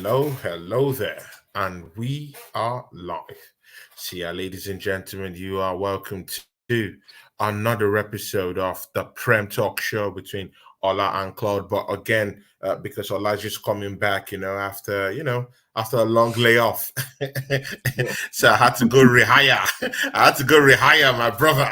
Hello there, and we are live. See, ladies and gentlemen, you are welcome to another episode of the Premtalk show between Ola and Claude. But again, because Ola's just coming back, after a long layoff, Yeah. so I had to go rehire. I had to go rehire my brother.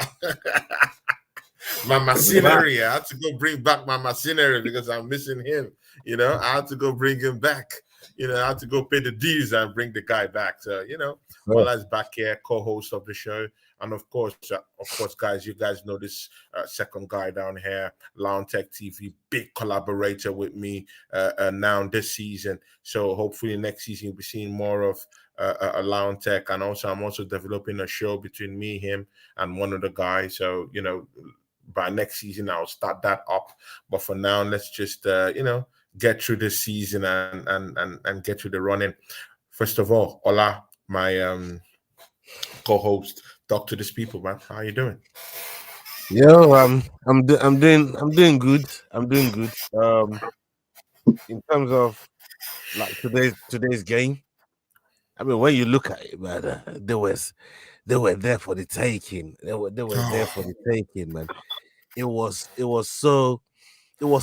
My Back. machinery. I had to go bring back my machinery because I'm missing him. I had to go bring him back. I had to go pay the dues and bring the guy back. So, Sure. Ola's back here, co-host of the show, and of course, guys, you guys know this second guy down here, Lounge Tech TV, big collaborator with me now this season. So hopefully next season you'll be seeing more of Lounge Tech, and also I'm also developing a show between me, him, and one of the guys. So by next season I'll start that up. But for now, let's just get through this season and get through the running. First of all, Ola, my co-host, talk to these people, man. How you doing? I'm doing good. I'm doing good. In terms of like today's game, I mean, when you look at it, man, they were there for the taking. They were there for the taking, man. It was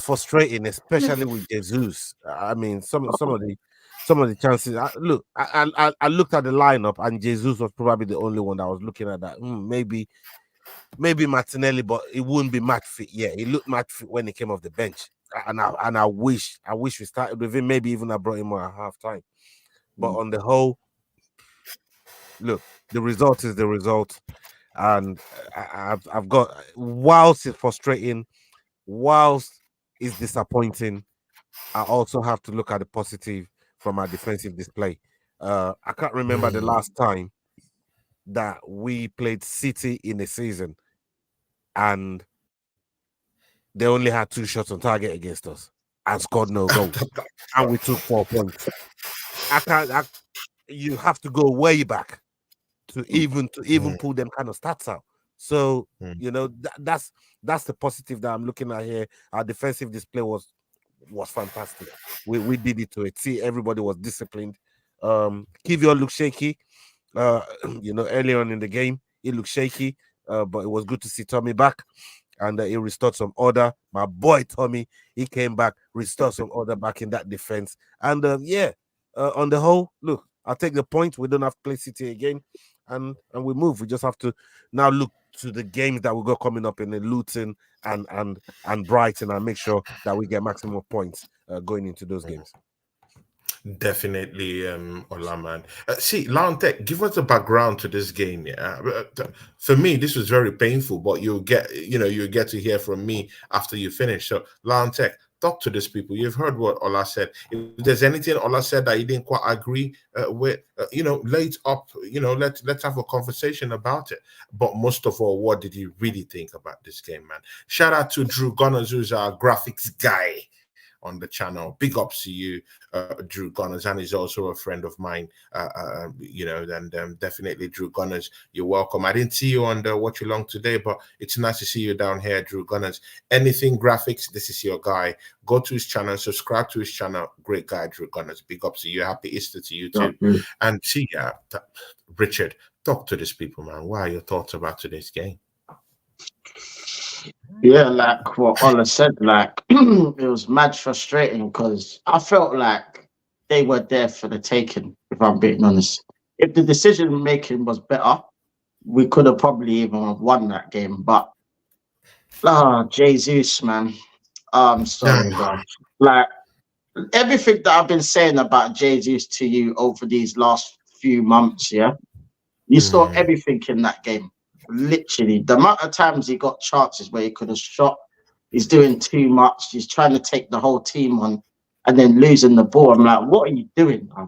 frustrating, especially with Jesus. I mean, some of the chances. I looked at the lineup, and Jesus was probably the only one that was looking at that. Maybe Martinelli, but it wouldn't be match fit. Yeah, he looked match fit when he came off the bench, and I wish we started with him. Maybe even I brought him on at half time. But on the whole, look, the result is the result, and I've got, whilst it's frustrating, whilst it's disappointing, I also have to look at the positive from our defensive display. I can't remember the Mm. last time that we played City in a season and they only had 2 shots on target against us and scored no goals, and we took 4 points. I can't. You have to go way back to even Mm, pull them kind of stats out. So mm, that's the positive that I'm looking at here. Our defensive display was fantastic. We did it to a T. Everybody was disciplined. Kivio looked shaky. Uh, early on in the game, he looked shaky. But it was good to see Tommy back, and he restored some order. My boy Tommy, he came back, restored some order back in that defense. And on the whole, look, I'll take the point. We don't have to play City again, and we move. We just have to now look to the games that we got coming up in the Luton and Brighton, and make sure that we get maximum points going into those mm. games. Definitely, Ola, man. See, Launtek, give us a background to this game. Yeah, for me, this was very painful, but you'll get to hear from me after you finish. So, Launtek, talk to these people. You've heard what Ola said. If there's anything Ola said that you didn't quite agree with, lay it up. Let's have a conversation about it. But most of all, what did you really think about this game, man? Shout out to Drew Gunners, who's our graphics guy on the channel. Big ups to you, Drew Gunners, and he's also a friend of mine. And definitely Drew Gunners, you're welcome. I didn't see you on the Watch Along today, but it's nice to see you down here, Drew Gunners. Anything graphics, this is your guy. Go to his channel, subscribe to his channel. Great guy, Drew Gunners. Big ups to you. Happy Easter to you too. And see, Richard, talk to these people, man. What are your thoughts about today's game? Yeah, like what Ola said, like it was mad frustrating because I felt like they were there for the taking, if I'm being honest. If the decision making was better, we could have probably even have won that game. But Jesus, man. I'm sorry, bro. Like everything that I've been saying about Jesus to you over these last few months, yeah. You saw Mm, everything in that game. Literally, the amount of times he got chances where he could have shot, he's doing too much. He's trying to take the whole team on and then losing the ball. I'm like, what are you doing, man?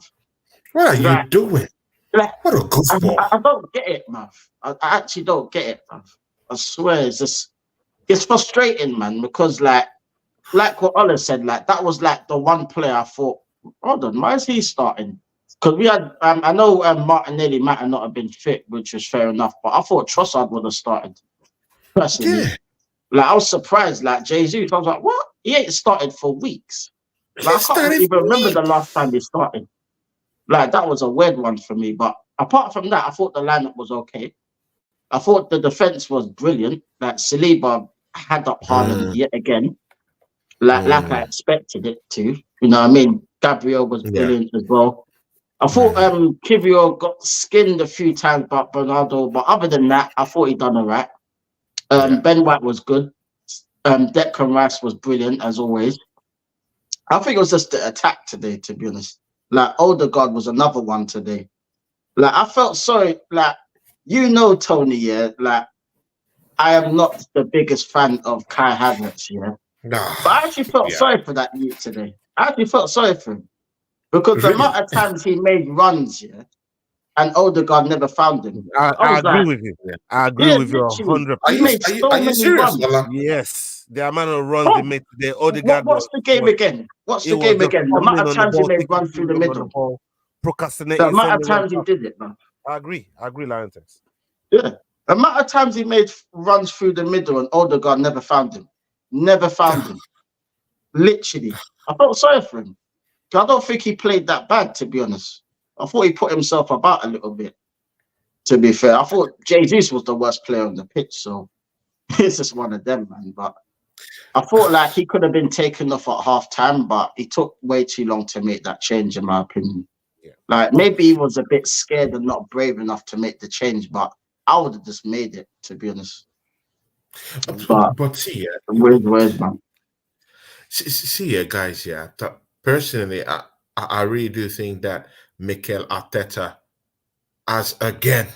what are you Like, doing? like What a I, goofball. I don't get it, man. I actually don't get it, man. I swear, it's frustrating, man, because like what Ola said, like that was like the one player I thought, hold on, why is he starting? Because we had, I know Martinelli might have not have been fit, which was fair enough, but I thought Trossard would have started personally. Yeah. Like I was surprised, like Jesus, I was like, what? He ain't started for weeks. Like, He I can't started even remember the weak. last time he started. Like, that was a weird one for me. But apart from that, I thought the lineup was okay. I thought the defense was brilliant. Like, Saliba had up Haaland yet again, like I expected it to. You know what I mean? Gabriel was Yeah. brilliant as well. I thought Kivio got skinned a few times by Bernardo, but other than that, I thought he done all right. Yeah. Ben White was good. Declan Rice was brilliant as always. I think it was just the attack today, to be honest. Like Odegaard was another one today. Like I felt sorry. Like Tony, yeah. Like I am not the biggest fan of Kai Havertz, yeah. Nah. But I actually felt Yeah. sorry for that youth today. I actually felt sorry for him because the amount Really? of times he made runs, yeah, and Odegaard never found him. I I was agree like, with you. I agree yeah, with you literally, he Are you 100%. made are you so are you many serious, runs. Ola? Yes, the amount of runs they Bro, made today, Odegaard what's the game was again? What's it the was game just again? The amount fumbling of on the times he ball, made taking runs too through the long on the middle. ball, The procrastinating, amount of sending one times he pass. did it, man. I agree, Lioness. Yeah. The amount of times he made runs through the middle and Odegaard never found him. Never found him. Literally. I felt sorry for him. I don't think he played that bad, to be honest. I thought he put himself about a little bit, to be fair. I thought Jesus was the worst player on the pitch, so it's just one of them, man. But I thought like he could have been taken off at half time, but he took way too long to make that change, in my opinion. Yeah. Like maybe he was a bit scared and not brave enough to make the change, but I would have just made it, to be honest. But But see, where's man? see, guys, personally, I really do think that Mikel Arteta has again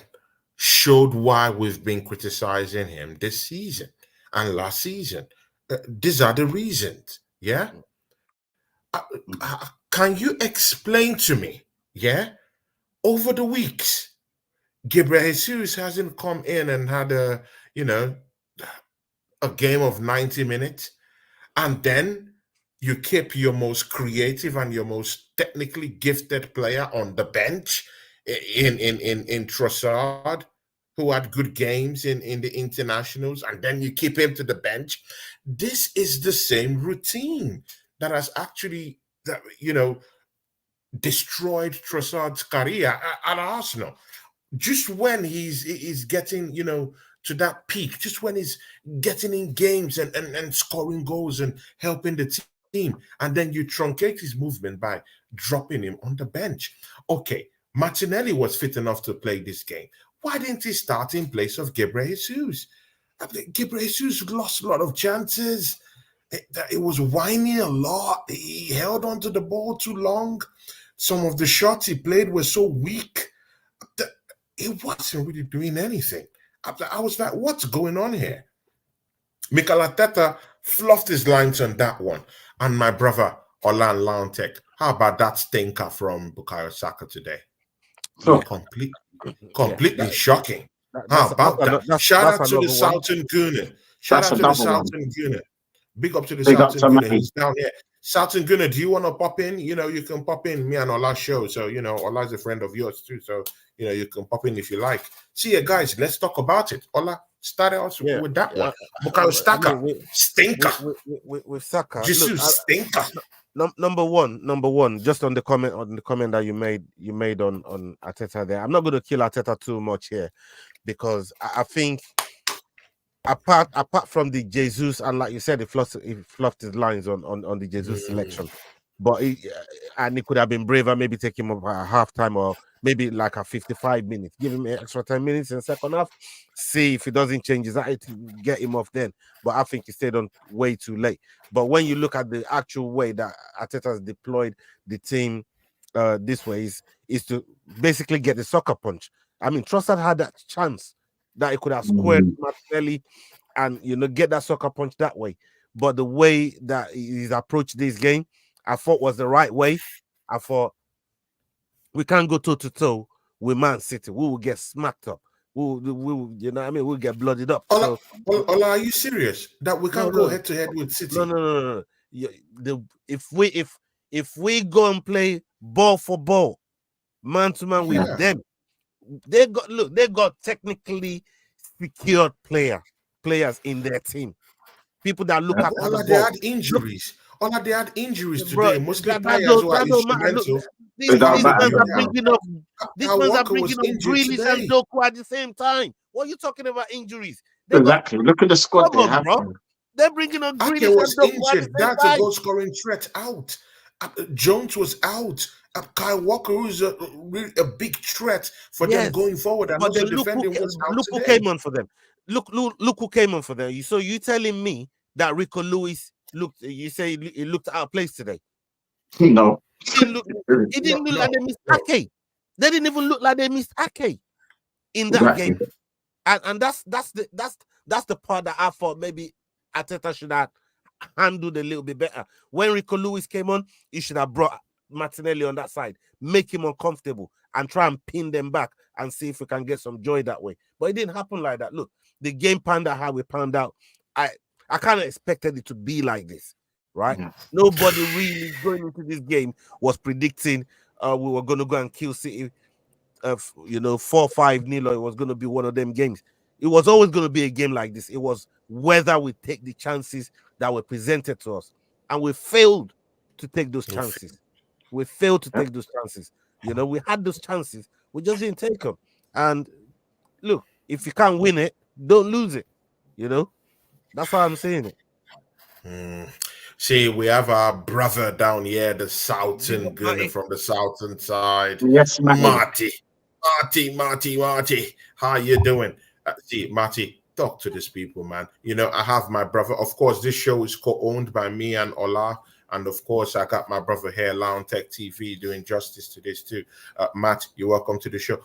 showed why we've been criticizing him this season and last season. These are the reasons. Yeah. Can you explain to me? Yeah. Over the weeks, Gabriel Jesus hasn't come in and had you know, a game of 90 minutes, and then you keep your most creative and your most technically gifted player on the bench in Trossard, who had good games in the internationals, and then you keep him to the bench. This is the same routine that has actually destroyed Trossard's career at Arsenal. Just when he's getting to that peak, just when he's getting in games and scoring goals and helping the team, and then you truncate his movement by dropping him on the bench. Okay, Martinelli was fit enough to play this game. Why didn't he start in place of Gabriel Jesus? Gabriel Jesus lost a lot of chances. It was whining a lot. He held on to the ball too long. Some of the shots he played were so weak. It wasn't really doing anything. I was like, what's going on here? Mikel Arteta fluffed his lines on that one. And my brother, Olan Lantek, how about that stinker from Bukayo Saka today? Oh, Yeah, Completely shocking. How that's about that? Shout that's out to the another one. Southern Gunner. Shout that's out to the another one. Southern Gunner. Big up to the Big up Southern to Gunner. Matty. He's down here. Southern Gunner, do you want to pop in? You can pop in me and Ola's show. So, Ola's a friend of yours too. So, you can pop in if you like. See you guys. Let's talk about it. Ola, start us with that one. Bukayo Saka, stinker. With Saka, Jesus, stinker. Number one, just on the comment that you made on Arteta there. I'm not going to kill Arteta too much here because I think apart from the Jesus, and like you said, he fluffed his lines on the Jesus selection, but he could have been braver, maybe take him up at halftime or maybe like a 55 minutes, give him an extra 10 minutes in the second half, see if he doesn't change his attitude, get him off then. But I think he stayed on way too late. But when you look at the actual way that Arteta has deployed the team this way is to basically get the soccer punch. I mean, Trossard had that chance that he could have squared Martinelli and get that soccer punch that way. But the way that he's approached this game, I thought was the right way. I thought we can't go toe to toe with Man City. We will get smacked up. We'll we'll get blooded up. Ola, are you serious that we can't go head to head with City? No. If we go and play ball for ball, man to man with them, they got technically secured players in their team. People that look after the They ball. had injuries. Ola, they had injuries bro. today, mostly That, that players don't who are that don't matter. Look, instrumental. It don't these matter. fans You are down. bringing up these Kyle fans are Walker bringing was up injured Grealish and today. Doku at the same time. What are you talking about injuries? They got Exactly. Look at the squad come they on, have. bro. They're bringing up Ake Grealish and was Doku at the injured. same That's a time. goal scoring threat out. Jones was out. Kyle Walker, who's really a big threat for them Yes, going forward, and but then also defending, was out look who today. came on for them. Look who came on for them. So you telling me that Rico Lewis looked? You say he looked out of place today? No. He didn't look. It No, didn't look like no, they missed no. Ake. They didn't even look like they missed Ake in that Exactly. game. And that's the part that I thought maybe Arteta should have handled a little bit better. When Rico Lewis came on, he should have brought Martinelli on that side, make him uncomfortable, and try and pin them back and see if we can get some joy that way. But it didn't happen like that. Look, the game panned out how we panned out. I kind of expected it to be like this, right? Yeah. Nobody really going into this game was predicting we were going to go and kill City 4-5 nil. It was going to be one of them games. It was always going to be a game like this. It was whether we take the chances that were presented to us, and we failed to take those chances. We failed to take those chances. We had those chances, we just didn't take them. And look, if you can't win it, don't lose it. That's how I'm saying it. See, we have our brother down here, the Yeah, southern gunner Matty. from the southern side, Yes, Matty. Marty. How you doing? See, Marty, talk to these people, man. I have my brother. Of course, this show is co-owned by me and Ola. And of course, I got my brother here, Lounge Tech TV, doing justice to this too. Matt, you're welcome to the show.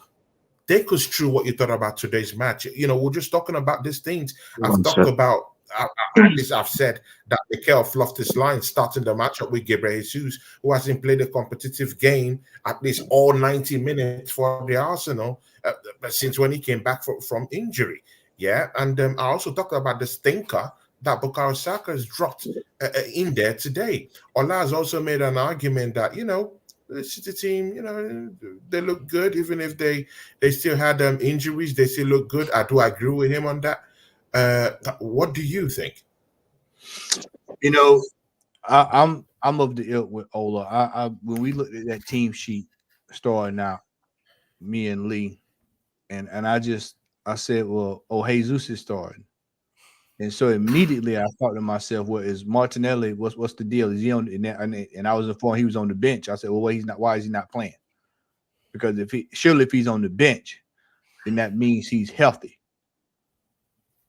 Take us through what you thought about today's match. We're just talking about these things. I've One talked sec. about, at least I've said that Mikel fluffed his line starting the matchup with Gabriel Jesus, who hasn't played a competitive game at least all 90 minutes for the Arsenal since when he came back from injury. Yeah, and I also talked about the stinker that Bukayo Saka has dropped in there today. Ola has also made an argument that, the City team, they look good, even if they still had injuries. They still look good. I do agree with him on that. What do you think? I'm of the ilk with Ola. I when we looked at that team sheet starting out, me and Lee, and I said, well, Jesus is starting. And so immediately I thought to myself, well, is Martinelli, what's the deal? Is he on and I was informed he was on the bench. I said, well, he's not, why is he not playing? Because if he's on the bench, then that means he's healthy.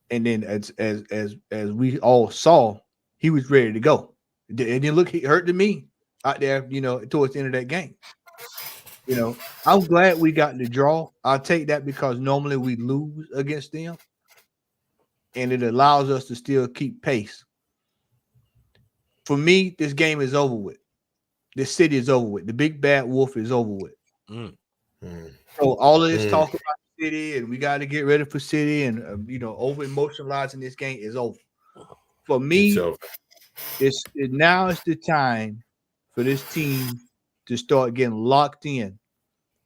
And then as we all saw, he was ready to go. It didn't look hurt to me out there, towards the end of that game. I'm glad we got the draw. I'll take that because normally we lose against them. And it allows us to still keep pace. For me, this game is over with. This city is over with. The big bad wolf is over with. So all of this talk about City and we got to get ready for City and over emotionalizing this game is over. For me, now is the time for this team to start getting locked in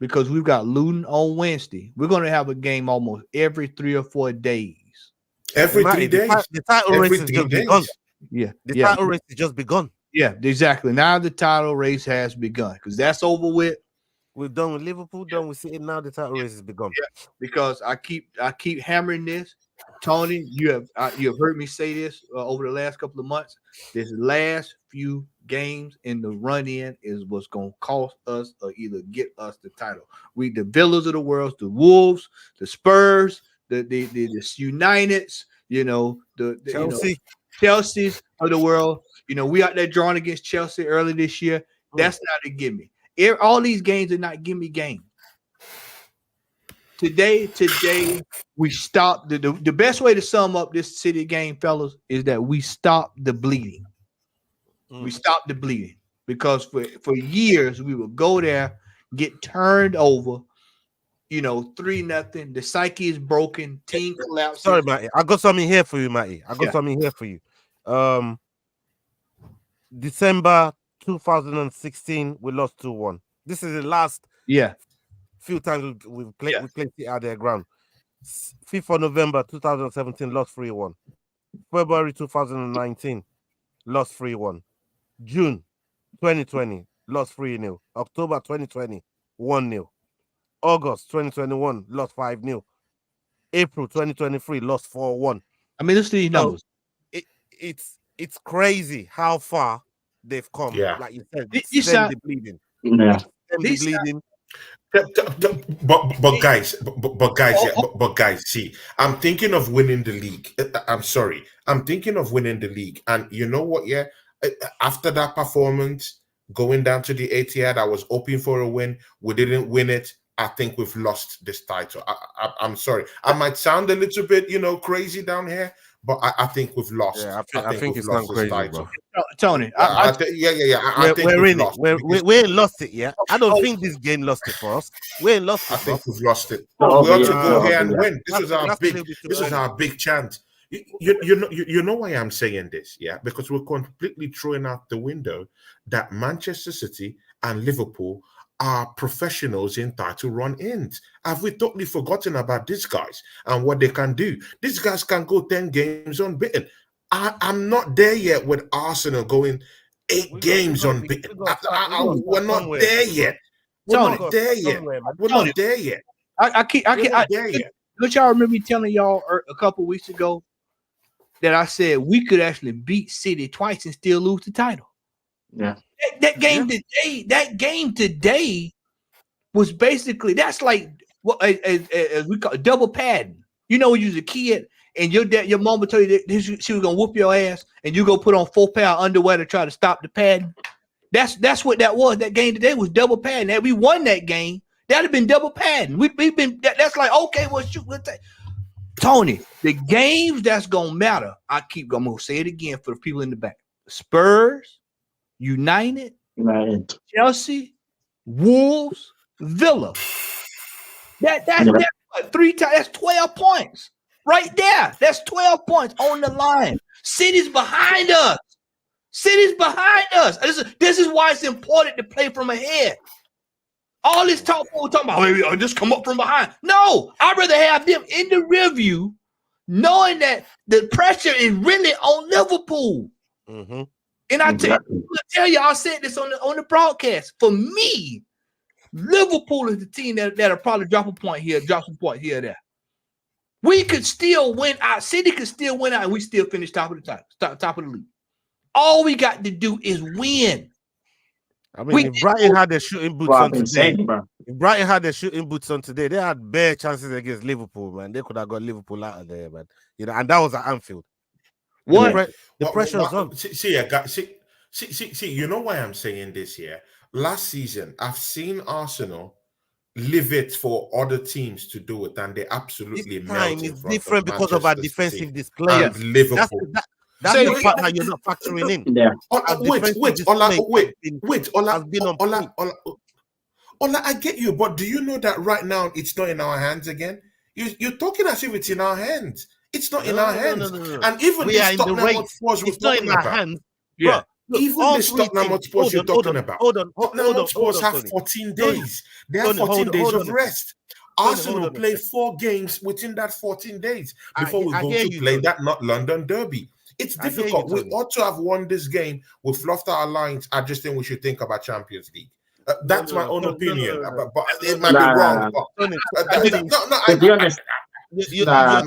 because we've got Luton on Wednesday. We're going to have a game almost every 3 or 4 days. Every 3 days. The title race has just begun. Yeah. The title race has just begun. Yeah, exactly. Now the title race has begun because that's over with. We're done with Liverpool, done with City. Now the title race has begun. Yeah, because I keep hammering this. Tony, you have heard me say this over the last couple of months. This last few games in the run-in is what's going to cost us or either get us the title. The Villas of the world, the Wolves, the Spurs, the Uniteds, the Chelsea's of the world. We out there drawing against Chelsea early this year. That's not a gimme. All these games are not gimme games. Today, we stopped the best way to sum up this City game, fellas, is that we stopped the bleeding. We stopped the bleeding because for years we would go there, get turned over, 3-0. The psyche is broken, team collapses. Sorry, Matty. I got something here for you, Matty. Something here for you. December 2016, we lost 2-1. This is the last few times we played it at their ground. 5th of November 2017, lost 3-1. February 2019, lost 3-1. June 2020, lost 3-0. October 2020, 1-0. August 2021, lost 5-0. April 2023, lost 4-1. I mean, let's see these So numbers. it's crazy how far they've come. Yeah. Like you said, This stem side, the bleeding. Yeah. Stem the This- bleeding. But guys, Oh, but guys, see, I'm thinking of winning the league. I'm sorry, I'm thinking of winning the league, and you know what? Yeah, after that performance, going down to the Etihad, I was hoping for a win. We didn't win it. I think we've lost this title. I'm sorry. I might sound a little bit, crazy down here, but I think we've lost. Yeah, I think it's we've not lost this crazy, title. bro. Tony, I think We're we've in it. lost. We ain't lost it yet. I don't think this game lost it for us. We ain't lost I it, bro. think we've lost it. Not We over ought to yet, go not here over and yet. win. This was our That's a big. little bit too This was early. our big chance. You know why I'm saying this, yeah? Because we're completely throwing out the window that Manchester City and Liverpool are professionals in title run-ins. Have we totally forgotten about these guys and what they can do? These guys can go 10 games unbeaten. I'm not there yet with Arsenal going 8 games unbeaten. We're not there yet. We're Tony, not there yet. We're Tony, not there yet. I keep, We're not there yet. don't y'all remember me telling y'all a couple weeks ago that I said we could actually beat City twice and still lose the title? Yeah. That game today was basically that's like what as we call it, double padding. You know, when you was a kid and your mama told you that she was gonna whoop your ass, and you go put on 4 pound underwear to try to stop the padding. That's what that was. That game today was double padding. Had we won that game, that'd have been double padding. We've been that's like okay, well shoot, we'll take. Tony, the games that's gonna matter. I'm gonna say it again for the people in the back. Spurs, United, Chelsea, Wolves, Villa. That's what, 3 times. That's 12 points right there. That's 12 points on the line. City's behind us. City's behind us. This is why it's important to play from ahead. All this talk we're talking about, oh, just come up from behind. No, I'd rather have them in the rear view, knowing that the pressure is really on Liverpool. Mm-hmm. And I tell you, I said this on the broadcast. For me, Liverpool is the team that'll probably drop some point here, there. We could still win out. City could still win out, and we still finish top of the league. All we got to do is win. I mean, if Brighton had their shooting boots on today, they had bare chances against Liverpool, man. They could have got Liverpool out of there, man. And that was at Anfield. What? The pressure's on. See, you know why I'm saying this here? Last season, I've seen Arsenal leave it for other teams to do it, and they absolutely this time melt. is different because of our defensive display. And Liverpool. That's the part that you're not factoring in. Yeah. Ola, I get you, but do you know that right now it's not in our hands again? You're talking as if it's in our hands. It's not in our hands. No. And even we are in the race. It's not in our hands. Yeah. Even the Tottenham Hotspurs you're talking about. Tottenham Hotspurs have 14 days. They have 14 days of rest. Arsenal play 4 games within that 14 days before we go to play that not London derby. It's difficult. We ought to have won this game. We've fluffed our lines. I just think we should think about Champions League. That's my own opinion, but it might be wrong. To be honest, I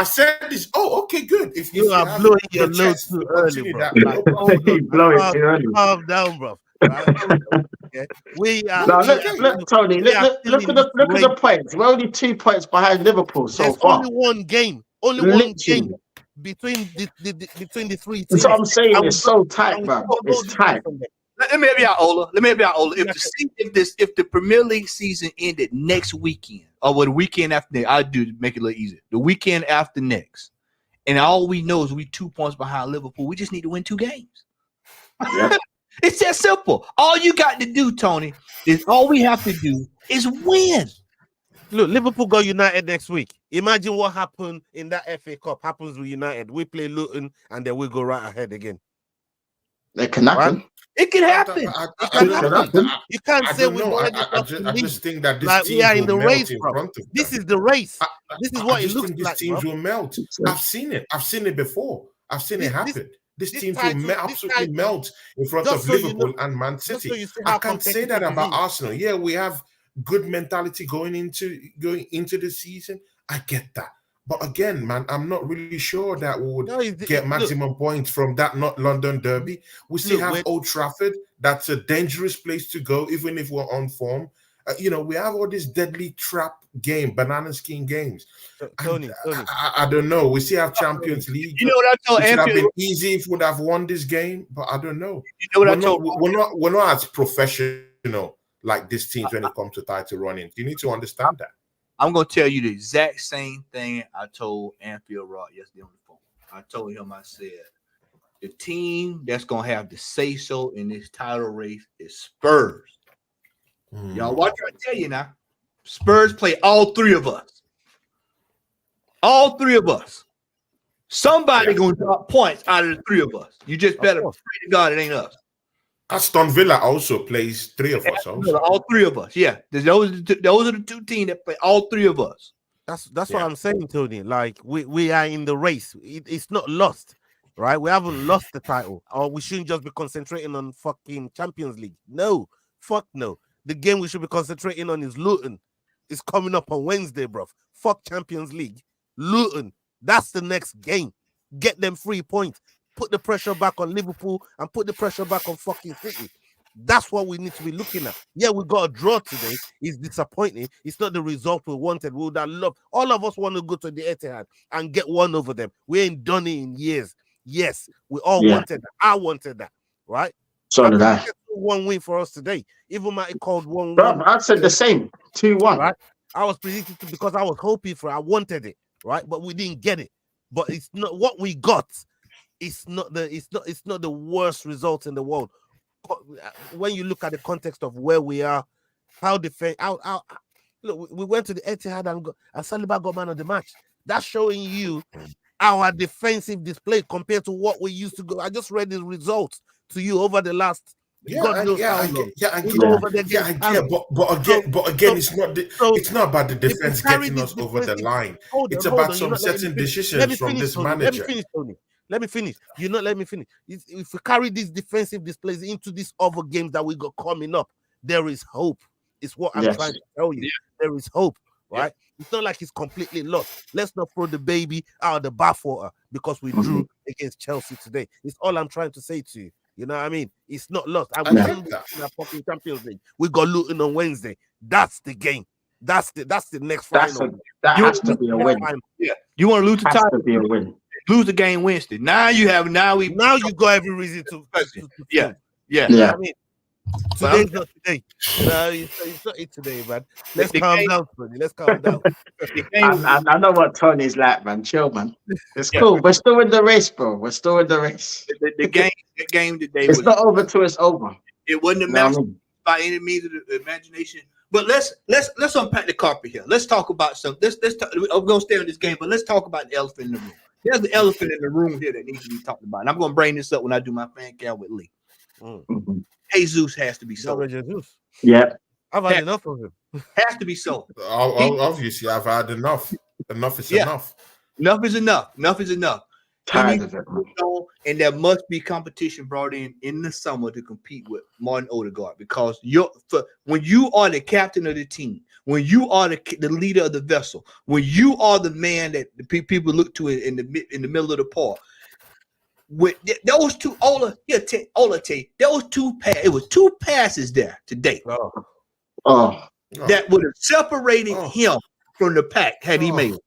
said this. Oh, okay, good. If you are blowing your load too early, bro. Calm down, bro. We are. Look, Tony. Look at the points. We're only 2 points behind Liverpool so far. Only one game. One game between the 3 teams. That's what I'm saying. It's so tight, bro. It's tight. Let me help you out, Ola. If the Premier League season ended next weekend, or the weekend after next, I'd do make it a little easier. The weekend after next, and all we know is we 2 points behind Liverpool. We just need to win 2 games. Yep. It's that simple. All you got to do, Tony, is all we have to do is win. Look, Liverpool got United next week. Imagine what happened in that FA Cup happens with United. We play Luton and then we go right ahead again. It can happen. Right? It can happen. You can't say we I just think that this like team we are in the will race, melt in bro. front of This them. is the race. This is what it looks These like. teams will melt. I've seen it. I've seen it before. I've seen it happen. This This team will title, this absolutely title, melt in front just of so you Liverpool know, and Man just City. so you see I how can't say that competitive it about is. Arsenal. Yeah, we have good mentality going into the season. I get that. But again, man, I'm not really sure that we would No, get maximum points from that not London derby. We still have when Old Trafford. That's a dangerous place to go, even if we're on form. We have all this deadly trap game, banana skin games. And Tony, I don't know. We still have Champions League. You know what I told It should have Anfield? been easy if we would have won this game, but I don't know. You know what I We're told? not we're not as professional like these teams when it comes to title running. You need to understand that. I'm gonna tell you the exact same thing I told Anfield Rod yesterday on the phone. I told him, I said, the team that's gonna have the say so in this title race is Spurs. Y'all watch what I tell you now. Spurs play all three of us. All three of us. Somebody gonna drop points out of the three of us. You just better pray to God it ain't us. Aston Villa also plays three of us. Also. All three of us. Yeah. Those are the two teams that play all three of us. that's what I'm saying, Tony. Like we are in the race. It's not lost, right? We haven't lost the title, or we shouldn't just be concentrating on fucking Champions League. No, fuck no. The game we should be concentrating on is Luton. It's coming up on Wednesday, bro. Fuck Champions League. Luton. That's the next game. Get them 3 points. Put the pressure back on Liverpool and put the pressure back on fucking City. That's what we need to be looking at. Yeah, we got a draw today. It's disappointing. It's not the result we wanted. We would have loved. All of us want to go to the Etihad and get one over them. We ain't done it in years. Yes, we all wanted that. I wanted that, right? So did I. One win for us today. Even Matty called 1-1. Bro, I said the same. 2-1. Right? I was predicting to because I was hoping for it. I wanted it, right? But we didn't get it. But it's not what we got. It's not the worst result in the world. When you look at the context of where we are, how defend out. Look, we went to the Etihad and Saliba got man of the match. That's showing you our defensive display compared to what we used to go. I just read the results to you over the last. I get. But again, it's not about the defense getting us over the line. It's about some certain decisions from this manager. Let me finish. You know, let me finish. If we carry these defensive displays into these other games that we got coming up, there is hope. It's what I'm trying to tell you. Yeah. There is hope, right? Yeah. It's not like it's completely lost. Let's not throw the baby out of the bathwater because we drew against Chelsea today. It's all I'm trying to say to you. You know what I mean? It's not lost. I shouldn't be in a fucking Champions League. We got Luton on Wednesday. That's the game. That's the next final. That has to be a win. Yeah. You want to lose the title? Has to be a win. Lose the game Wednesday. Now you got every reason to yeah. You know what I mean? Today's not today. It's not it today, man. Let's calm down, Tony. Let's calm down. I know what Tony's like, man. Chill, man. It's cool. We're still in the race, bro. We're still in the race. The game today it's not over till it's over. It wasn't a master by any means of the imagination. But let's unpack the carpet here. Let's talk about some. I'm gonna stay on this game, but let's talk about the elephant in the room. There's the elephant in the room here that needs to be talked about. And I'm gonna bring this up when I do my fan cam with Lee. Jesus has to be sold. Yeah. I've had enough of him. Has to be sold. Obviously, I've had enough. Enough is enough. Enough is enough. Enough is enough. Tired of it. And there must be competition brought in the summer to compete with Martin Odegaard because when you are the captain of the team, when you are the leader of the vessel, when you are the man that the people look to in the middle of the park, with those two, Ola, there was two passes. It was two passes there today. That would have separated him from the pack had he made it.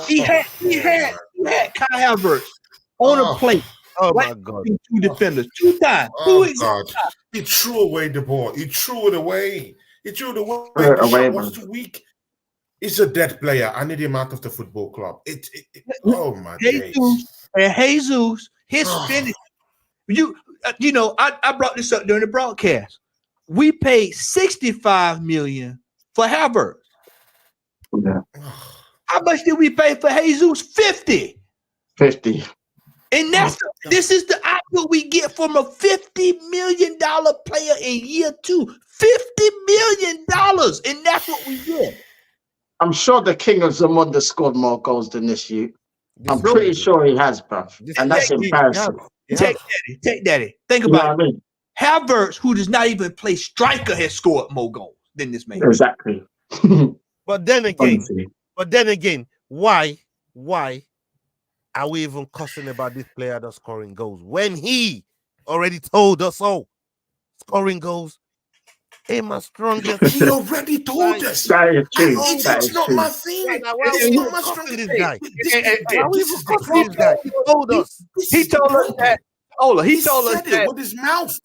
He had Kai Havertz on a plate. Oh my God! Two defenders, 2 times. God! He threw away the ball. He threw it away. The shot was too weak. He's a dead player. I need him out of the football club. Oh my days. And Jesus, his finish. I brought this up during the broadcast. We paid $65 million for Havertz. Yeah. How much did we pay for Jesus? 50. And this is the output we get from a $50 million player in year 2. $50 million, and that's what we get. I'm sure the King of Zamunda scored more goals than this year. This I'm is pretty crazy. sure he has, bruv. This And is that's he has. embarrassing. He Take has. daddy, take daddy. Think You know about what I it. mean? Havertz, who does not even play striker, has scored more goals than this man. Exactly. But then again, Honestly. why are we even cussing about this player that's scoring goals when he already told us all scoring goals ain't my strongest He suit? already told Like, us. That is true. It's That it's is not true. my thing. why are we It's even not my cussing strongest. this guy? Why are we This even is the cussing this problem. guy? He told us. This He is the told us problem. that. Ola, He he told us said it that. with his mouth.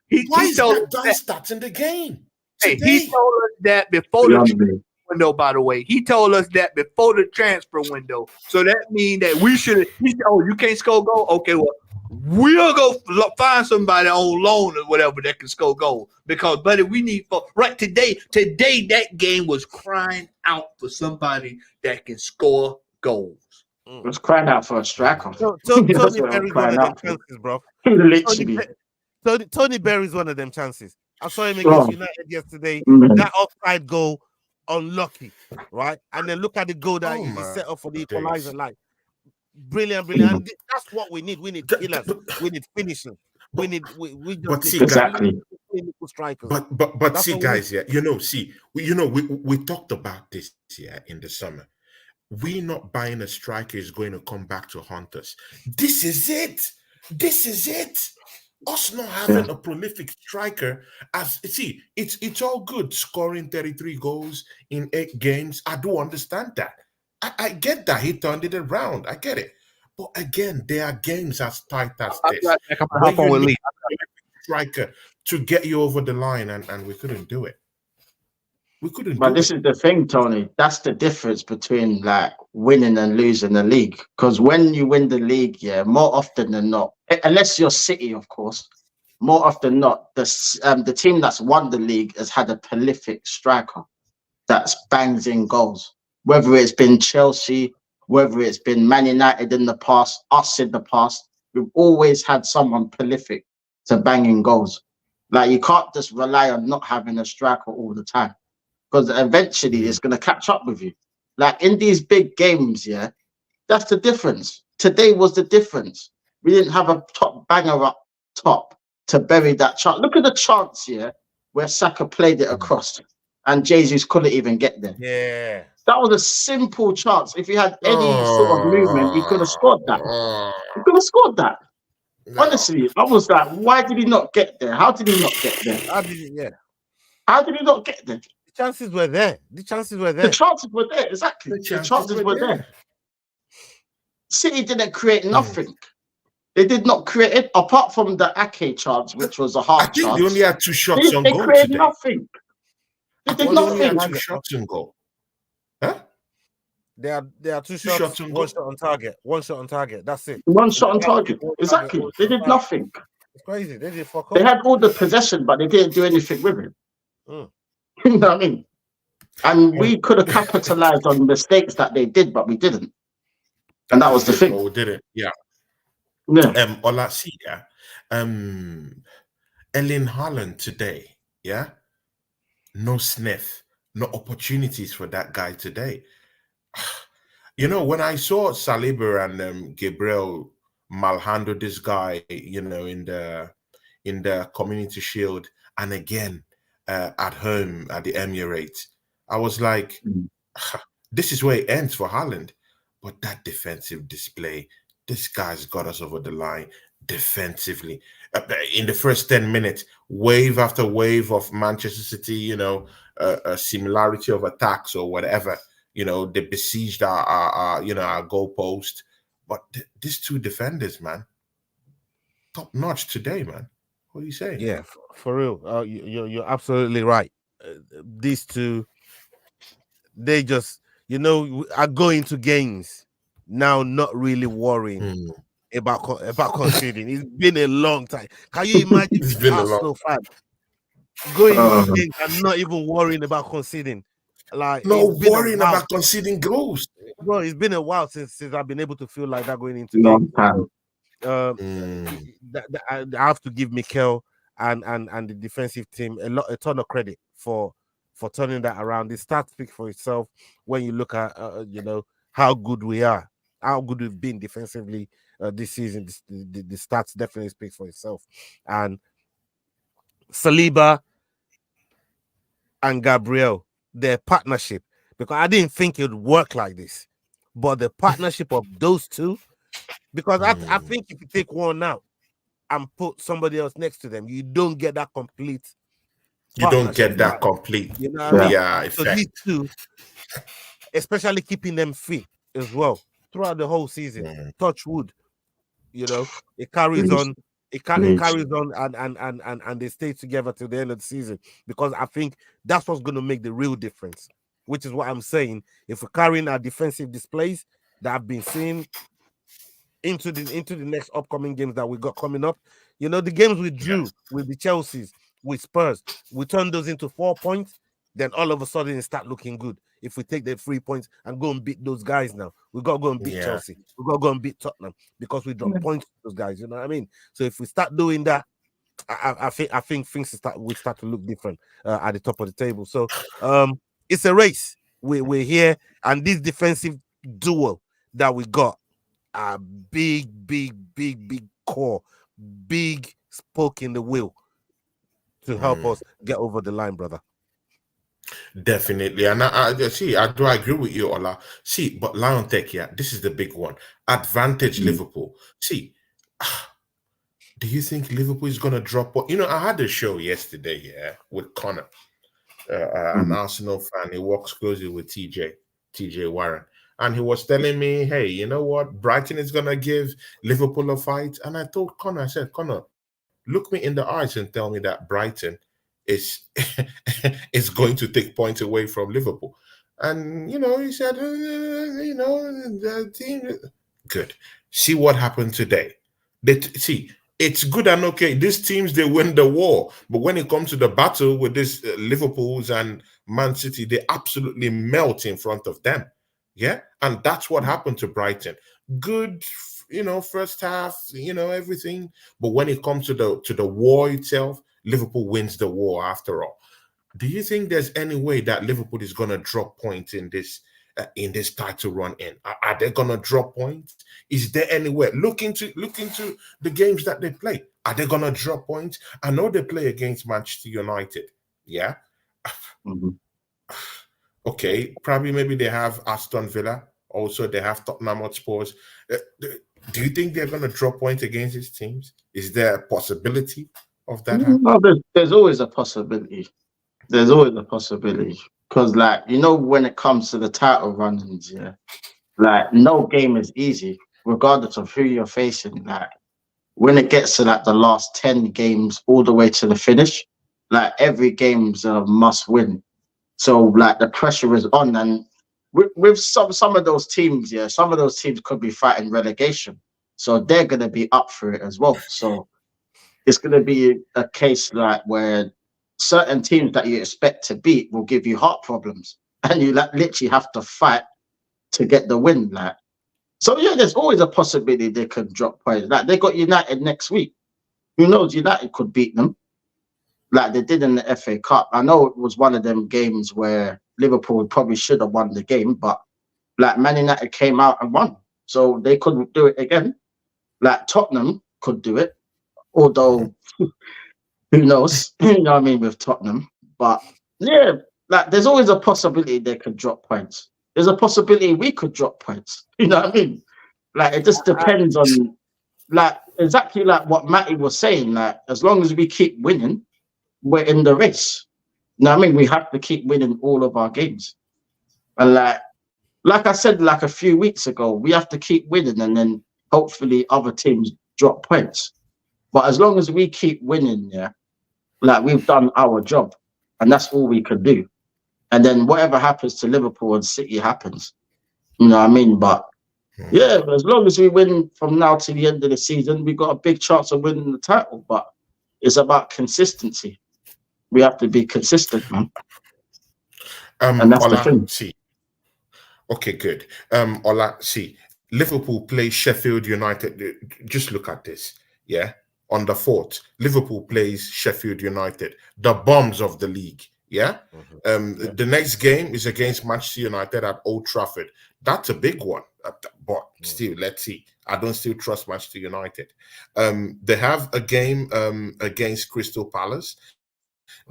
He Why is told that us guy that. starting the game Hey, he today? told us that before the Beyond me. window, by the way. He told us that before the transfer window. So that means that we should. He said, "Oh, you can't score goal? Okay, well, we'll go find somebody on loan or whatever that can score goal. Because, buddy, we need for right today. Today, that game was crying out for somebody that can score goals. Mm. Was crying out for a striker. Tony That's what I was Berry's one crying of them out for. chances, bro. Literally. Tony Berry's one of them chances. I saw him against Oh, United yesterday. man. That offside goal, unlucky, right? And then look at the goal that Oh he my set up for the equalizer. days. Like, brilliant. And that's what we need. We need Th- th- killers. But, We need finishing. but, We just but need see, guys. Exactly. clinical strikers. But That's see, what we need. guys. Yeah, see, we talked about this. Yeah, in the summer, we not buying a striker is going to come back to haunt us. This is it. This is it. Us not Yeah. having a prolific striker, as see, it's all good scoring 33 goals in 8 games. I do understand that. I get that he turned it around. I get it. But again, there are games as tight as I'm this back. I'm gonna where hop on you with need Lee. a prolific striker to get you over the line, and we couldn't do it. We couldn't But do this it. is the thing, Tony. That's the difference between like winning and losing the league. Because when you win the league, yeah, more often than not, unless you're City, of course, more often than not, the team that's won the league has had a prolific striker that's bangs in goals. Whether it's been Chelsea, whether it's been Man United in the past, us in the past, we've always had someone prolific to bang in goals. Like you can't just rely on not having a striker all the time because eventually Mm. it's going to catch up with you. Like in these big games, yeah, that's the difference. Today was the difference. We didn't have a top banger up top to bury that chance. Look at the chance here where Saka played it across and Jesus couldn't even get there. Yeah. That was a simple chance. If he had any sort of movement, he could have scored that. Oh, He could have scored that. no. Honestly, I was like, why did he not get there? How did he not get there? Yeah. How did he not get there? The chances were there. The chances were The there. chances were there, exactly. The The chances were there. there. City didn't create Mm. nothing. They did not create it apart from the Ake chance, which was a I half think they chance. only had 2 shots on They goal created today. nothing. They I did think they only had nothing. 2 shots on goal. Huh? There are two 2 shots, shots on one goal. shot on target. One shot on target. That's it. One shot on target. One target, Exactly. one They shot on did target. nothing. It's crazy. They did fuck They all. had all the possession, but they didn't do anything with it. Mm. You know what I mean? And we could have capitalized on mistakes that they did, but we didn't. And that was the thing. Oh, we did it. Yeah. Yeah. Ola, see, yeah. Ellen Haaland today, yeah. No sniff, no opportunities for that guy today. When I saw Saliba and Gabriel malhandle this guy, in the Community Shield, and again at home at the Emirates, I was like, Mm. this is where it ends for Haaland. But that defensive display, this guy's got us over the line defensively. In the first 10 minutes, wave after wave of Manchester City, a similarity of attacks or whatever. They besieged our goalpost. But these two defenders, man, top notch today, man. What are you saying? Yeah, for real. You're absolutely right. These two, they just are going to games now, not really worrying Mm. about conceding. It's been a long time. Can you imagine It's an been a long. Arsenal fan going Uh, into games and not even worrying about conceding? Like No it's been a worrying while, about conceding goals. bro. It's been a while since I've been able to feel like that going into long games. time. Mm. I have to give Mikel and the defensive team a ton of credit for turning that around. The stats speak for itself when you look at how good we are. how good we've been defensively this season. The stats definitely speak for itself. And Saliba and Gabriel, their partnership, because I didn't think it would work like this, but the partnership of those two, because I think if you take one out and put somebody else next to them, you don't get that complete You don't partnership. get that complete, You know what I mean? yeah, So these effect. two, especially keeping them fit as well throughout the whole season. Touch wood, it carries Please, on. It please. carries on, and they stay together till the end of the season, because I think that's what's going to make the real difference. Which is what I'm saying. If we're carrying our defensive displays that I've been seeing into the next upcoming games that we got coming up, the games we drew with the Chelseas, with Spurs, we turn those into 4 points. Then all of a sudden it start looking good. If we take the 3 points and go and beat those guys now, we got to go and beat Chelsea. We got to go and beat Tottenham because we drop points to those guys. You know what I mean? So if we start doing that, I think things will start to look different at the top of the table. So it's a race. We're here, and this defensive duel that we got are big core, big spoke in the wheel to help us get over the line, brother. Definitely, and I see. I do agree with you, Ola. See, but Lion Tech, yeah, this is the big one. Advantage Liverpool. See, do you think Liverpool is gonna drop? I had a show yesterday, yeah, with Connor, an Arsenal fan. He works closely with TJ Warren, and he was telling me, "Hey, you know what? Brighton is gonna give Liverpool a fight." And I told Connor, I said, "Connor, look me in the eyes and tell me that Brighton is is going to take points away from Liverpool." And he said, the team good. See what happened today. See, it's good and okay. These teams, they win the war, but when it comes to the battle with this Liverpool's and Man City, they absolutely melt in front of them. Yeah, and that's what happened to Brighton. Good, first half, everything, but when it comes to the war itself, Liverpool wins the war after all. Do you think there's any way that Liverpool is going to drop points in this title run? Are they going to drop points? Is there anywhere? Look into the games that they play. Are they going to drop points? I know they play against Manchester United. Yeah. Okay, probably maybe they have Aston Villa. Also, they have Tottenham Hotspurs. Do you think they're going to drop points against these teams? Is there a possibility of that happening? No, there's always a possibility. There's always a possibility. Because, when it comes to the title runnings, yeah, no game is easy, regardless of who you're facing. When it gets to the last 10 games all the way to the finish, every game's a must win. So the pressure is on, and with some of those teams, yeah, some of those teams could be fighting relegation, so they're gonna be up for it as well. So it's gonna be a case where certain teams that you expect to beat will give you heart problems, and you literally have to fight to get the win. So yeah, there's always a possibility they could drop points. They got United next week. Who knows? United could beat them like they did in the FA Cup. I know it was one of them games where Liverpool probably should have won the game, but Man United came out and won. So they couldn't do it again. Tottenham could do it, although who knows? You know what I mean, with Tottenham. But yeah, there's always a possibility they could drop points. There's a possibility we could drop points. You know what I mean? It just depends on exactly what Matty was saying. As long as we keep winning, we're in the race. You know what I mean? We have to keep winning all of our games. And like I said, a few weeks ago, we have to keep winning, and then hopefully other teams drop points. But as long as we keep winning, yeah, we've done our job, and that's all we can do. And then whatever happens to Liverpool and City happens. You know what I mean? But yeah, as long as we win from now to the end of the season, we've got a big chance of winning the title. But it's about consistency. We have to be consistent, man. And that's the Ola, thing. see. Okay, good. Ola, see. Liverpool plays Sheffield United. Just look at this. Yeah. On the 4th, Liverpool plays Sheffield United, the bombs of the league. Yeah. Yeah. The next game is against Manchester United at Old Trafford. That's a big one. But still, let's see. I don't still trust Manchester United. They have a game against Crystal Palace.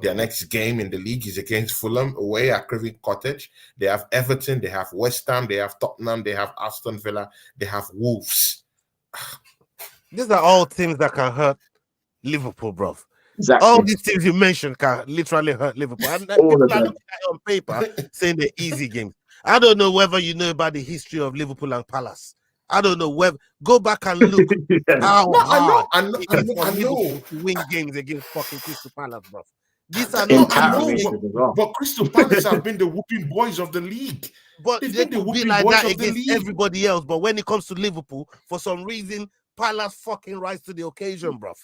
Their next game in the league is against Fulham away at Craven Cottage. They have Everton, they have West Ham, they have Tottenham, they have Aston Villa, they have Wolves. These are all teams that can hurt Liverpool, bro. All Exactly. these teams you mentioned can literally hurt Liverpool. And All people of are them. looking at it on paper saying they're easy games. I don't know whether you know about the history of Liverpool and Palace. I don't know whether go back and look Yeah. how No, I know, hard I know, it I is know, for I Liverpool know. to win games against fucking Crystal Palace, bro. These are No, not I In easy know, games. races as well. but Crystal Palace have been the whooping boys of the league. But They've they been the could be whooping like boys that of the against league. everybody else. But when it comes to Liverpool, for some reason, Palace fucking rise to the occasion, bruv.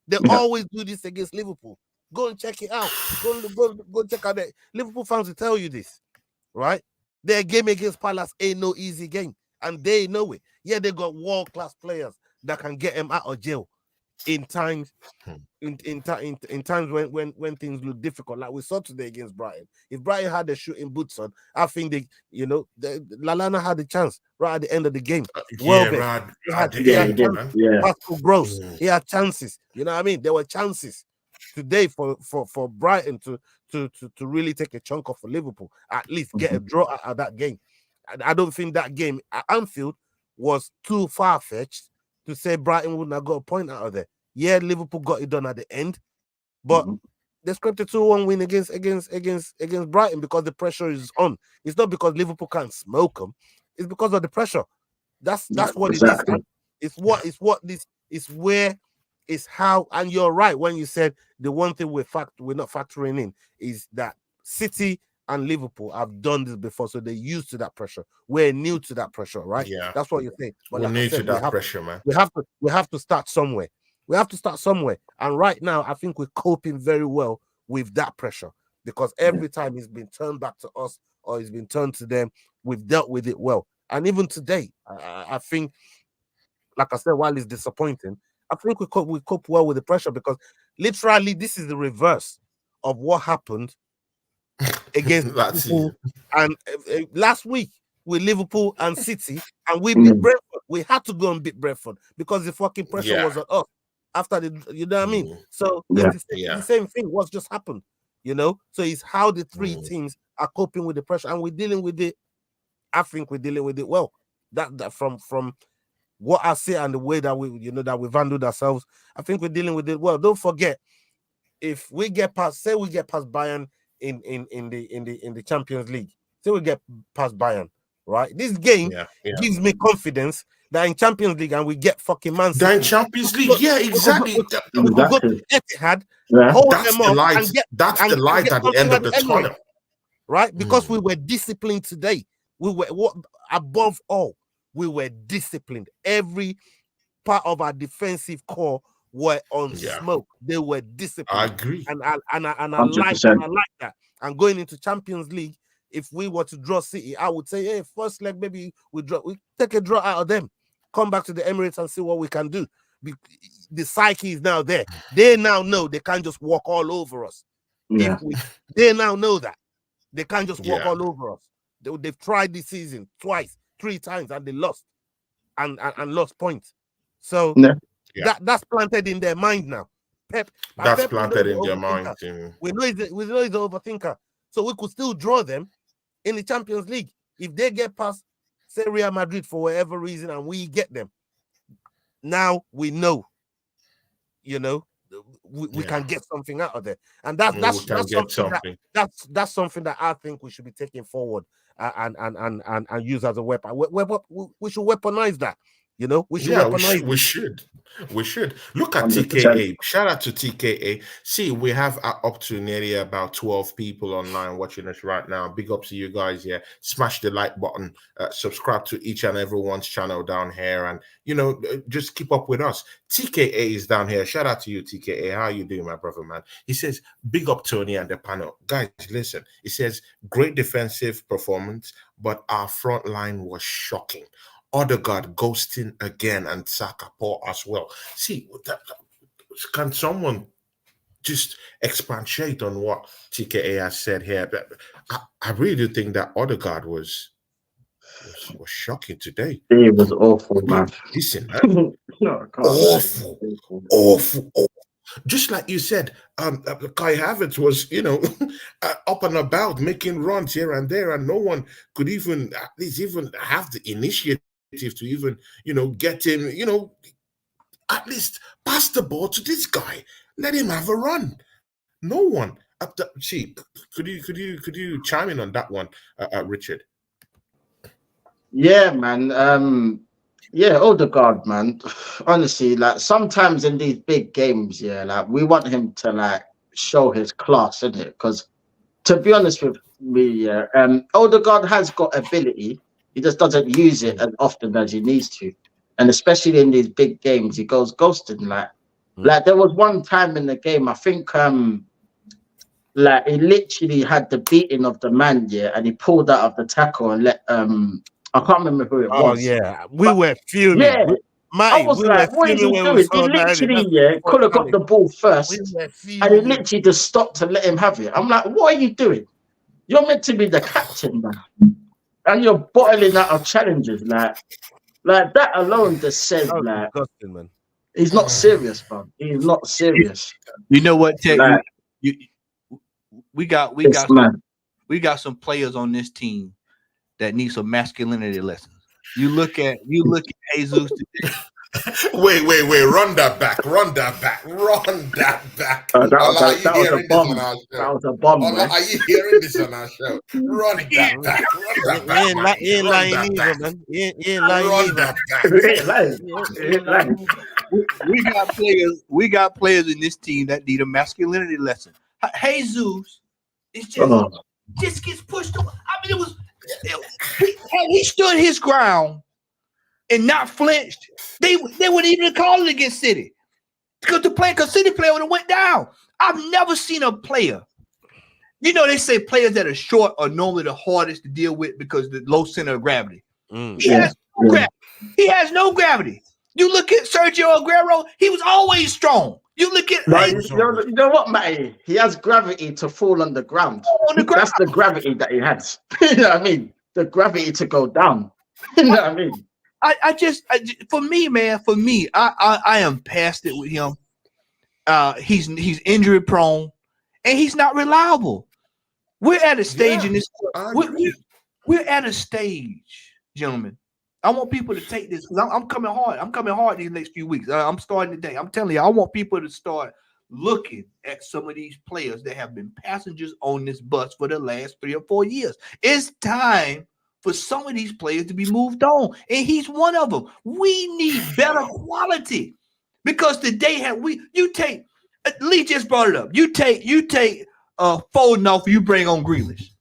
They Yeah. always do this against Liverpool. Go and check it out. Go check out that. Liverpool fans will tell you this, right? Their game against Palace ain't no easy game, and they know it. Yeah, they got world-class players that can get them out of jail in times in times when things look difficult, like we saw today against Brighton. If Brighton had the shooting boots on, I think Lalana had a chance right at the end of the game. Yeah, Welbeck, at the he Yeah, had he end, did. chances. man. Yeah. Pascal Gross, Mm, he had chances. You know what I mean? There were chances today for Brighton to really take a chunk off for Liverpool, at least get a draw out of that game. I don't think that game at Anfield was too far-fetched to say Brighton wouldn't have got a point out of there. Yeah, Liverpool got it done at the end, but Mhm. they scraped a 2-1 win against Brighton because the pressure is on. It's not because Liverpool can't smoke them, it's because of the pressure. That's Yeah, what it is. exactly. And it's what this is where it's how, and you're right when you said the one thing we're not factoring in is that City and Liverpool have done this before, so they're used to that pressure. We're new to that pressure, right? yeah, That's what you're saying. But we like I need to said, that pressure, man. we have to start somewhere. We have to start somewhere. And right now, I think we're coping very well with that pressure because every time it's been turned back to us or it's been turned to them, we've dealt with it well. And even today, I think, like I said, while it's disappointing, I think we cope well with the pressure because literally this is the reverse of what happened against That Liverpool season. and last week with Liverpool and City, and we beat Mm. Brentford. We had to go and beat Brentford because the fucking pressure Yeah. was on us after the, you know what I mean? Mm, So Yeah. it's the yeah. same thing. What's just happened, you know? So it's how the three Mm, teams are coping with the pressure, and we're dealing with it. I think we're dealing with it well. That from what I see and the way that we've handled ourselves, I think we're dealing with it well. Don't forget, if we get past, say we get past Bayern in the Champions League, say we get past Bayern, right? This game yeah. Yeah. gives me confidence that in Champions League and we get fucking Man Then City. Champions We League. could, Yeah, we could, go, exactly. we could go to Exactly. Etihad, Yeah. hold That's them the off, light. and get That's the and light get at the something end at of the the Emirates, tunnel. right? Because Mm, we were disciplined today. We were above all, we were disciplined. Every part of our defensive core were on yeah. smoke. They were I disciplined, agree. and I like 100%. that. And going into Champions League, if we were to draw City, I would say, hey, first leg maybe we take a draw out of them, come back to the Emirates and see what we can do. The psyche is now there. They now know they can't just walk all over us. Yeah. They now know that they can't just walk Yeah. all over us. They've tried this season twice, 3 times, and they lost and lost points. So Yeah. Yeah. that's planted in their mind now. Pep, and That's Pep, we know planted he's an in their overthinker. mind. Mm, We know he's an overthinker. So we could still draw them in the Champions League if they get past, say, Real Madrid for whatever reason, and we get them. Now we know, you know, we yeah. can get something out of there, and that's We that's can that's get something that something. that's something that I think we should be taking forward and use as a weapon. We should weaponize that. You know, we should Yeah, weaponize we should. We should. Look at 100%. TKA. Shout out to TKA. See, we have up to nearly about 12 people online watching us right now. Big up to you guys here. Smash the like button. Subscribe to each and everyone's channel down here. And, just keep up with us. TKA is down here. Shout out to you, TKA. How you doing, my brother, man? He says, big up Tony and the panel. Guys, listen. He says, great defensive performance, but our front line was shocking. Odegaard ghosting again and Saka poor as well. See, can someone just expatiate on what TKA has said here. But I really do think that Odegaard was shocking today. He was awful, man. Listen, No, I can't lie. awful, awful. Just like you said, Kai Havertz was, up and about making runs here and there, and no one could even at least even have the initiative to even, get him, at least pass the ball to this guy. Let him have a run. No one. See, could you chime in on that one, Richard? Yeah, man. Yeah, Odegaard, man. Honestly, like sometimes in these big games, yeah, like we want him to like show his class, isn't it? Because to be honest with me, yeah, Odegaard has got ability. He just doesn't use it as often as he needs to, and especially in these big games, he goes ghosting. Like there was one time in the game, I think, like he literally had the beating of the man, yeah, and he pulled out of the tackle and let I can't remember who it was. Oh yeah, we were fuming. Yeah, I was we like, what is he doing? He literally, could have got the ball first, and he literally just stopped to let him have it. I'm like, what are you doing? You're meant to be the captain, man, and you're bottling out of challenges. Like that alone just says, like, man. He's not serious, man. He's not serious. You know what, Tech? Like, we got some players on this team that need some masculinity lessons. You look at Jesus today. Wait, run that back. That was a bomb. That was a bomb. Are you hearing this on our show? Run that back. He ain't lying either, man. He ain't lying either. We got players in this team that need a masculinity lesson. Jesus is just gets pushed away. I mean, he stood his ground and not flinched. They wouldn't even call it against City because City player would have went down. I've never seen a player. You know, they say players that are short are normally the hardest to deal with because the low center of gravity. He has no gravity. You look at Sergio Aguero, he was always strong. You look at you know what, Matty? He has gravity to fall on the ground. That's the gravity that he has. You know what I mean? The gravity to go down. You know what I mean? For me, I am past it with him. He's injury prone, and he's not reliable. We're at a stage in this. We're at a stage, gentlemen. I want people to take this because I'm coming hard. I'm coming hard these next few weeks. I'm starting today. I'm telling you, I want people to start looking at some of these players that have been passengers on this bus for the last 3 or 4 years. It's time for some of these players to be moved on, and he's one of them. We need better quality because today Lee just brought it up. You take Foden off, you bring on Grealish.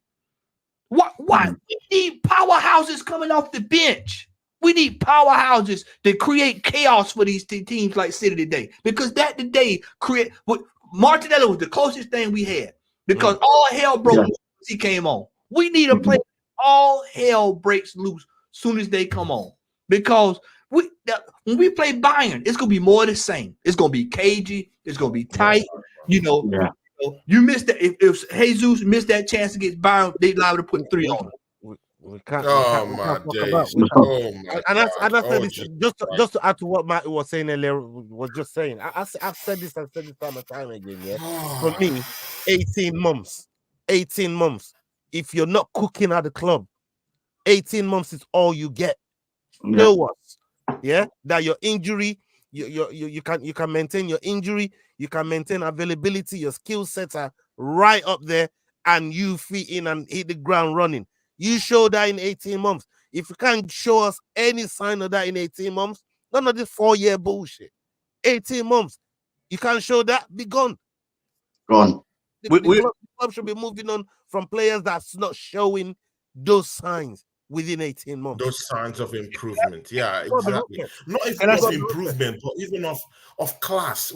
Why? We need powerhouses coming off the bench. We need powerhouses that create chaos for these teams like City today because that today create what Martinelli was the closest thing we had because all hell broke loose as he came on. We need a player. All hell breaks loose soon as they come on because when we play Bayern, it's gonna be more of the same. It's gonna be cagey. It's gonna be tight. You missed that. If Jesus missed that chance against Bayern, they liable to put 3 on him. We can't. Just to add to what Matt was saying earlier, was just saying. I've said this time and time again. Yeah, for me, 18 months. If you're not cooking at the club, 18 months is all you get. Know us, yeah. That your injury, you can maintain your injury, you can maintain availability. Your skill sets are right up there, and you fit in and hit the ground running. You show that in 18 months. If you can't show us any sign of that in 18 months, none of this 4-year bullshit. 18 months, you can't show that, be gone. Gone. The club should be moving on from players that's not showing those signs within 18 months. Those signs of improvement. Yeah, exactly. Not even of improvement, but even of class.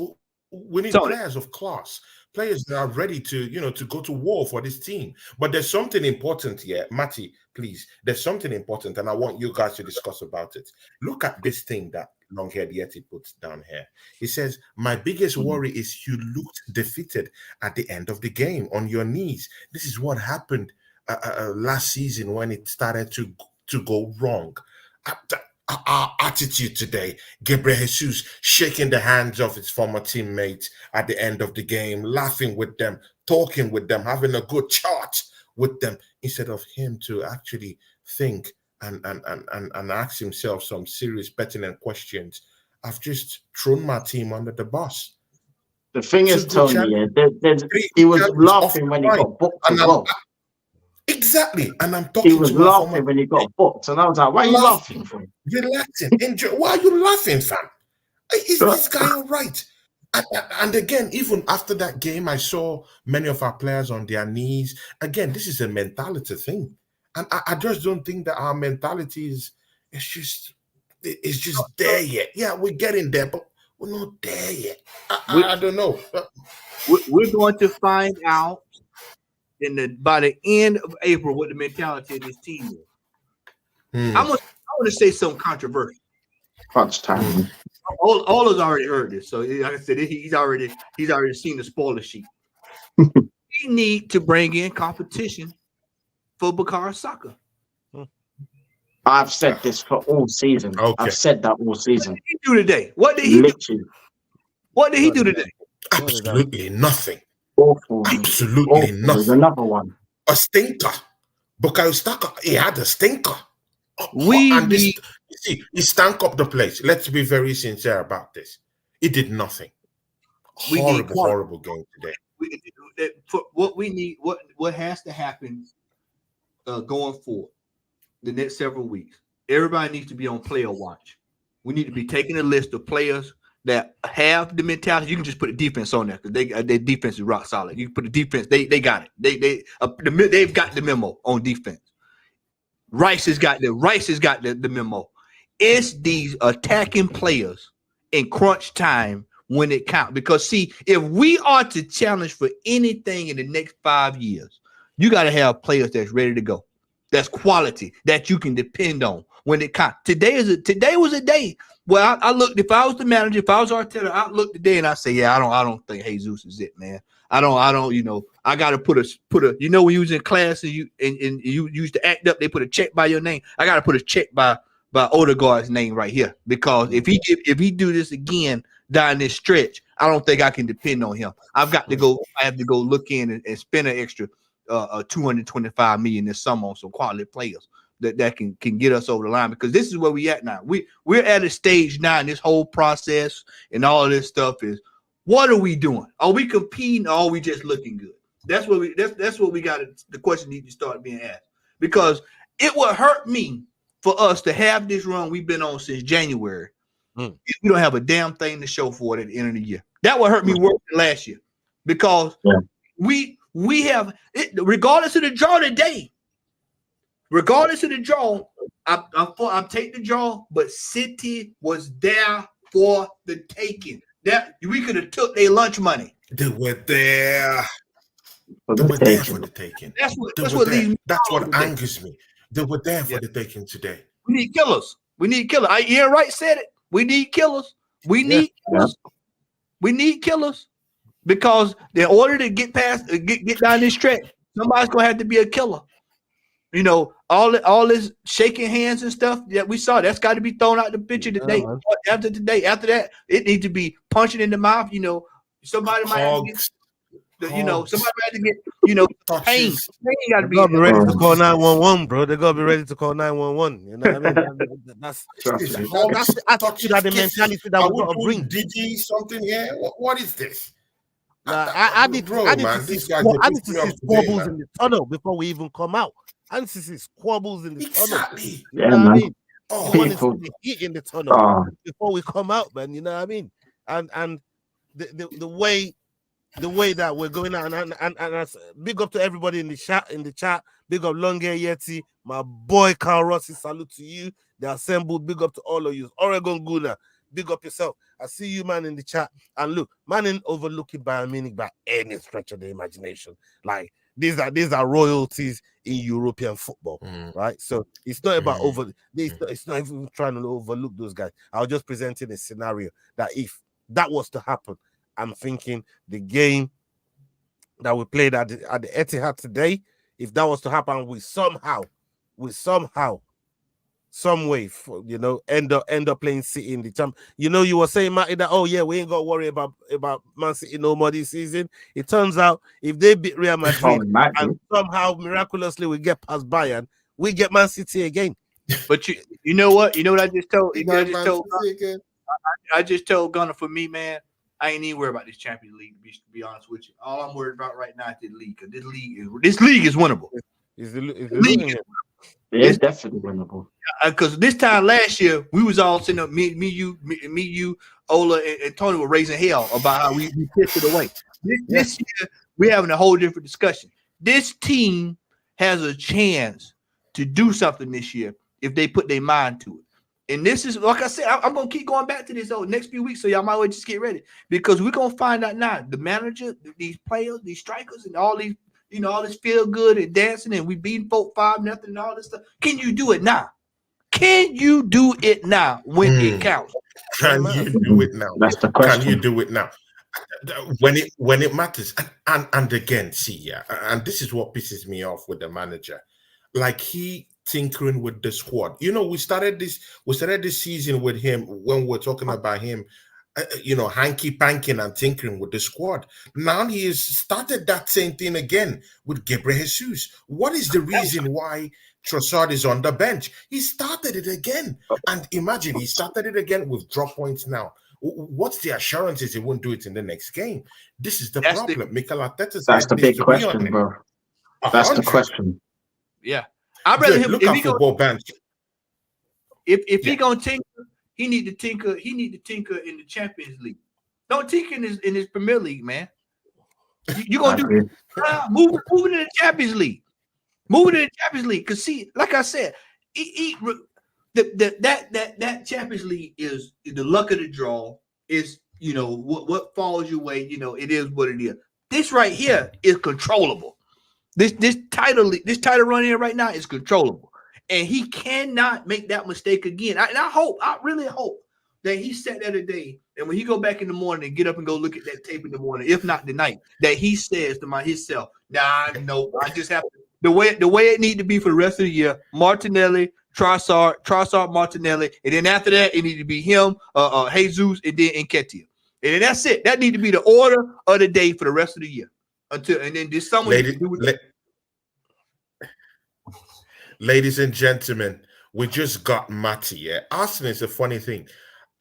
We need players of class. Players that are ready to, to go to war for this team. But there's something important here. Matty, please. There's something important, and I want you guys to discuss about it. Look at this thing that Longhead Yeti puts down here. He says, my biggest worry is you looked defeated at the end of the game on your knees. This is what happened last season when it started to go wrong. Our attitude today, Gabriel Jesus shaking the hands of his former teammates at the end of the game, laughing with them, talking with them, having a good chat with them, instead of him to actually think and ask himself some serious pertinent questions. I've just thrown my team under the bus. The thing is, Tony, he was laughing when he got booked as well. Exactly. And I'm talking he was laughing when he got booked. And I was like, why are you laughing for? Relaxing. Enjoy. Why are you laughing, fam? Is this guy all right? And again, even after that game, I saw many of our players on their knees. Again, this is a mentality thing. And I just don't think that our mentality is just there yet. Yeah, we're getting there, but we're not there yet. I don't know. We're going to find out by the end of April what the mentality of this team is. I want to say something controversial. Crunch time. All has already heard this, so like I said, he's already seen the spoiler sheet. We need to bring in competition for Bukhara Saka. I've said this for all season. Okay. I've said that all season. What did he do today? What did he do? What did he do today? Absolutely nothing. Awful. Absolutely awful. nothing. There's another one. A stinker. Bukayo Saka, he had a stinker. He stank up the place. Let's be very sincere about this. He did nothing. Horrible game today. What we need, what has to happen going forward the next several weeks, everybody needs to be on player watch. We need to be taking a list of players that have the mentality. You can just put a defense on there because their defense is rock solid. You can put a defense. They got it. They've got the memo on defense. Rice has got the memo. It's these attacking players in crunch time when it counts. Because see, if we are to challenge for anything in the next 5 years, you got to have players that's ready to go. That's quality that you can depend on when it counts. Today was a day where I looked. If I was the manager, if I was Arteta, I looked today and I say, yeah, I don't think Jesus is it, man. I don't. You know, I got to put a. You know, when you was in class and you used to act up, they put a check by your name. I got to put a check by Odegaard's name right here, because if he do this again down this stretch, I don't think I can depend on him. I have to go look in and spend an extra 225 million this summer on some quality players that can get us over the line, because this is where we at now. We're at a stage now in this whole process, and all of this stuff is, what are we doing? Are we competing, or are we just looking good? That's what we got. The question needs to start being asked, because it would hurt me for us to have this run we've been on since January if we don't have a damn thing to show for it at the end of the year. That would hurt me worse than last year, because we have it, regardless of the draw today. Regardless of the draw, I'm taking the draw, but City was there for the taking. That we could have took their lunch money. They were there. They were there for the taking. That's what angers me. They were there for the taking today. We need killers. Ian Wright said it. We need killers. We need killers, because in order to get past, get down this stretch, somebody's gonna have to be a killer. You know, all this shaking hands and stuff that we saw, that's got to be thrown out the picture today. After that, it needs to be punching in the mouth. You know, somebody might have to get, somebody might have to get, pain. Pain got to be ready to call 911, bro. They got to be ready to call 911. You know what I mean? That's the attitude and the mentality that we got to bring. Digi something here? What is this? I need to see squabbles in the tunnel before we even come out. I need to see squabbles in the tunnel. You know what I mean? I want to see the heat in the tunnel before we come out, man. You know what I mean? And the way that we're going out, and big up to everybody in the chat. Big up Longe Yeti, my boy Carl Rossi. Salute to you. They assembled. Big up to all of you. Oregon Guna. Big up yourself. I see you, man, in the chat. And look, man, ain't overlooking Bayern Munich by any stretch of the imagination. Like, these are royalties in European football, Mm. right? So it's not about Mm. it's not even trying to overlook those guys. I was just presenting a scenario that if that was to happen, I'm thinking the game that we played at the Etihad today, if that was to happen, we somehow, some way, end up playing City in the champ. You were saying, Matty, that we ain't got to worry about Man City no more this season. It turns out if they beat Real Madrid and somehow miraculously we get past Bayern, we get Man City again. But you know what? You know what I just told? We You know, get Man City again. I just told Gunner, for me, man, I ain't even worried about this Champions League. To be honest with you, all I'm worried about right now is the league. Cause this league is winnable. Is the It is definitely winnable. Because this time last year we was all sitting up, me, you, Ola, and Tony were raising hell about how we pissed it away. This year we're having a whole different discussion. This team has a chance to do something this year if they put their mind to it. And this is, like I said, I'm going to keep going back to this next few weeks, so y'all might well just get ready. Because we're going to find out now, the manager, these players, these strikers, and all these, all this feel good and dancing, and we beating 4-5-0 and all this stuff. Can you do it now? Can you do it now when it counts? Can you do it now? That's the question. Can you do it now? When it matters. And again, see, and this is what pisses me off with the manager. Like he tinkering with the squad. We started this season with him when we're talking about him, hanky panking and tinkering with the squad. Now he has started that same thing again with Gabriel Jesus. What is the reason why Trossard is on the bench? He started it again. And imagine he started it again with drop points now. What's the assurances he won't do it in the next game? This is the problem. Mikel Arteta. That's the big question, bro. That's the question. Yeah. I'd rather him look at football bench. If he gonna tinker, he need to tinker. He need to tinker in the Champions League. Don't tinker in his Premier League, man. You gonna do move it in the Champions League. Move it in the Champions League. Cause see, like I said, that Champions League is the luck of the draw. Is what falls your way. It is what it is. This right here is controllable. This title run in right now is controllable, and he cannot make that mistake again. I really hope that he set that today, and when he go back in the morning and get up and go look at that tape in the morning, if not tonight, that he says to himself, "Nah, no, I just have to, the way it need to be for the rest of the year." Martinelli, Trossard, Martinelli, and then after that, it need to be him, Jesus, and then Nketiah, and then that's it. That need to be the order of the day for the rest of the year. And then there's someone ladies and gentlemen, we just got Matty. Yeah, Arsenal is a funny thing.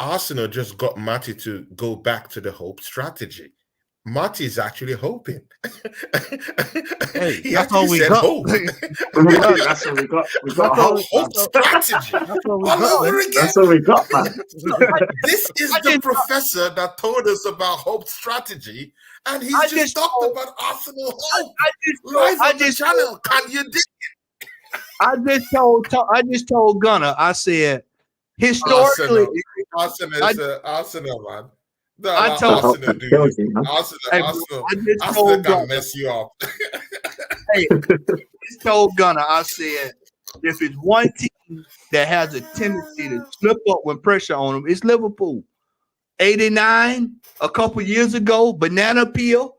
Arsenal just got Matty to go back to the hope strategy. Matty is actually hoping. Hey, that's all we got. Hope. That's what we got. We got hope strategy. All over again. That's what we got, man. This is the professor that told us about hope strategy, and he just talked about Arsenal hope. Live on the channel. Can you dig it? I just told Gunner. I said historically, Arsenal, man. No, I told Arsenal, dude. Arsenal can mess you up. I told Gunner, I said, if it's one team that has a tendency to slip up when pressure on them, it's Liverpool. 89, a couple years ago, banana peel.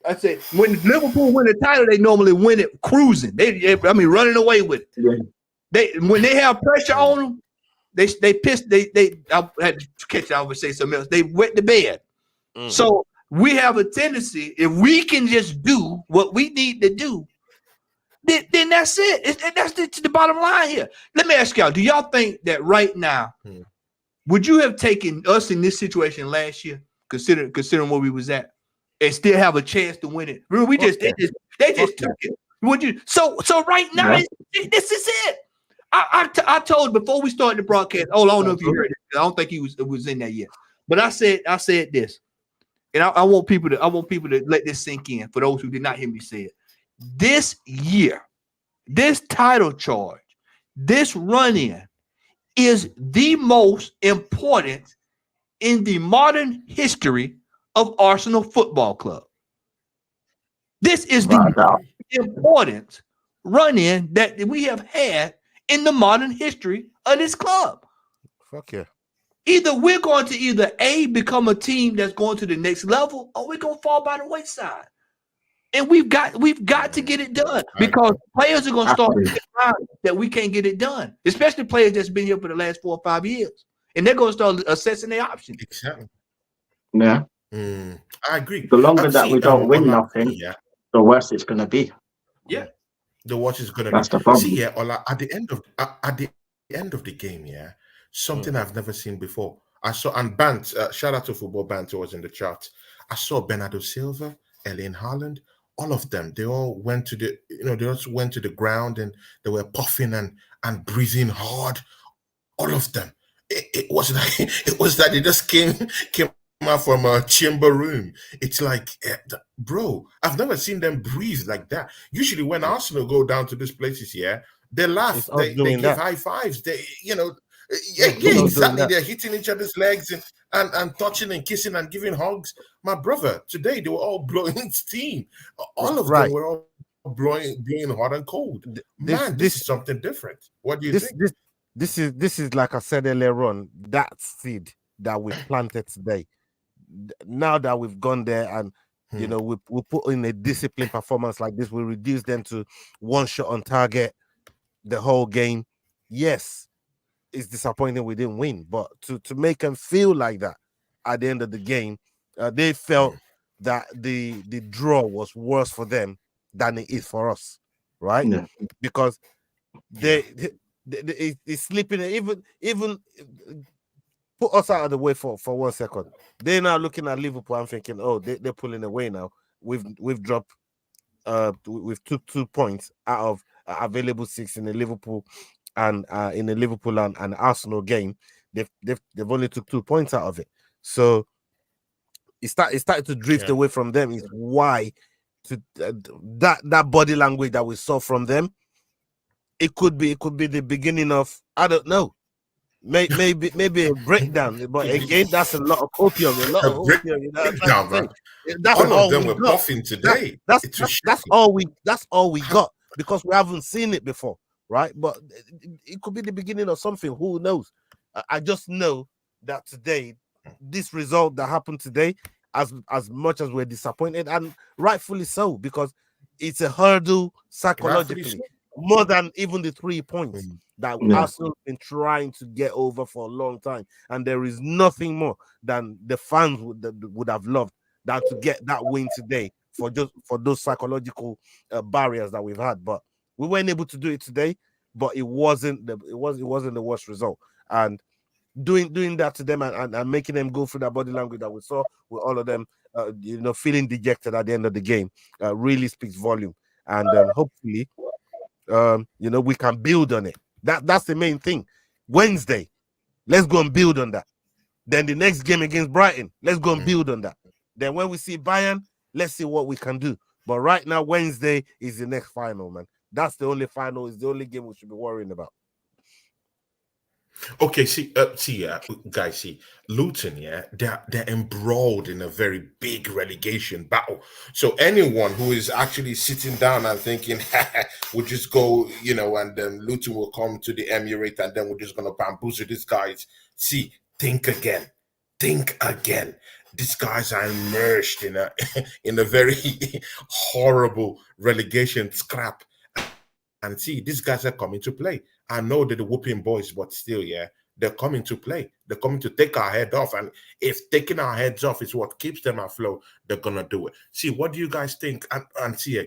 I said, when Liverpool win the title, they normally win it cruising. Running away with it. Yeah. When they have pressure on them, they pissed. I had to catch it. I would say something else. They wet the bed. So we have a tendency, if we can just do what we need to do, then that's it. That's the bottom line here. Let me ask y'all: do y'all think that right now, would you have taken us in this situation last year, considering where we was at, and still have a chance to win it? Remember, they just took it. Would you? So right now, this is it. I told before we started the broadcast. Oh, I don't know if you heard it. I don't think he was in there yet. But I said this, and I want people to let this sink in. For those who did not hear me say it, this year, this title charge, this run-in is the most important in the modern history of Arsenal Football Club. This is the important run-in that we have had in the modern history of this club. Fuck yeah. Either we're going to either A, become a team that's going to the next level, or we're gonna fall by the wayside. And we've got to get it done because players are gonna start that we can't get it done, especially players that's been here for the last 4 or 5 years, and they're gonna start assessing their options. Exactly. Yeah. I agree. The longer that See, we don't win Ola, nothing, yeah, the worse it's gonna be. Yeah. the watch is gonna be. That's the problem. See, yeah, Ola, at the end of the game, yeah, something I've never seen before. I saw and Bant, shout out to Football Bant who was in the chat. I saw Bernardo Silva, Erling Haaland, all of them. They all went to the, they also went to the ground and they were puffing and breathing hard. All of them. It was like it was that they just came out from a chamber room. It's like, bro, I've never seen them breathe like that. Usually, when Arsenal go down to these places, yeah, they laugh, It's us they doing give that. high fives, they, yeah, It's us doing exactly. that. They're hitting each other's legs and touching and kissing and giving hugs. My brother, today they were all blowing steam. All of them Right. were all blowing hot and cold. Man, this is something different. What do you think? This is like I said earlier on, that seed that we planted today. Now that we've gone there and we put in a disciplined performance like this, we reduce them to one shot on target the whole game. Yes, it's disappointing we didn't win, but to make them feel like that at the end of the game, they felt that the draw was worse for them than it is for us, right? Yeah. Because it's sleeping. Even put us out of the way for 1 second. They're now looking at Liverpool and thinking, oh, they're pulling away now. We've dropped. We've took 2 points out of available 6 in the Liverpool and in the Liverpool and Arsenal game. They've only took 2 points out of it. So it started to drift away from them. Is why that body language that we saw from them. It could be the beginning of, I don't know, maybe a breakdown. But again, that's a lot of opium. That's all all of them we were got. puffing today. That's all we got because we haven't seen it before, right? But it could be the beginning of something. Who knows? I just know that today, this result that happened today, as much as we're disappointed, and rightfully so, because it's a hurdle psychologically. More than even the 3 points that Arsenal have been trying to get over for a long time. And there is nothing more than the fans would have loved than to get that win today for those psychological barriers that we've had. But we weren't able to do it today, but it wasn't the worst result. And doing that to them and making them go through that body language that we saw with all of them, feeling dejected at the end of the game, really speaks volume. And hopefully, we can build on it. That's the main thing. Wednesday, let's go and build on that. Then the next game against Brighton, let's go and build on that. Then when we see Bayern, let's see what we can do. But right now, Wednesday is the next final, man. That's the only final. Is the only game we should be worrying about. Okay, guys, Luton, they're embroiled in a very big relegation battle. So anyone who is actually sitting down and thinking, we'll just go, and then Luton will come to the Emirates and then we're just gonna bamboozle these guys. Think again. These guys are immersed in a very horrible relegation scrap. And these guys are coming to play. I know they're the whooping boys, but still, they're coming to play. They're coming to take our head off. And if taking our heads off is what keeps them afloat, they're going to do it. What do you guys think? And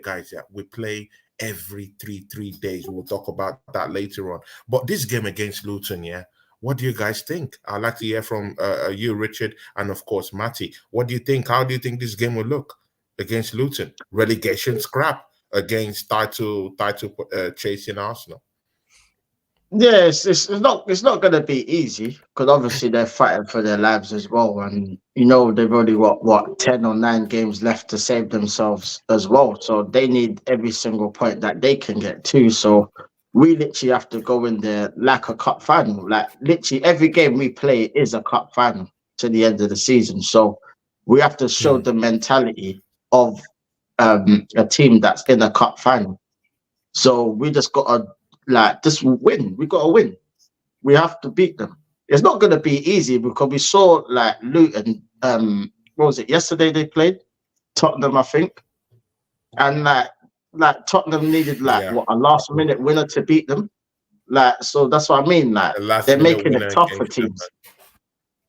guys, we play every three days. We'll talk about that later on. But this game against Luton, what do you guys think? I'd like to hear from you, Richard, and of course, Matty. What do you think? How do you think this game will look against Luton? Relegation scrap against title chasing Arsenal. Yes, it's not going to be easy because obviously they're fighting for their lives as well, and they've already got what 10 or 9 games left to save themselves as well. So they need every single point that they can get too. So we literally have to go in there like a cup final. Like literally every game we play is a cup final to the end of the season. So we have to show the mentality of a team that's in a cup final. So we just gotta just win. We gotta win. We have to beat them. It's not gonna be easy because we saw Luton. What was it? Yesterday they played Tottenham, I think, and Tottenham needed Yeah. a last minute winner to beat them. So that's what I mean. The last They're minute making it winner tough for against them. teams.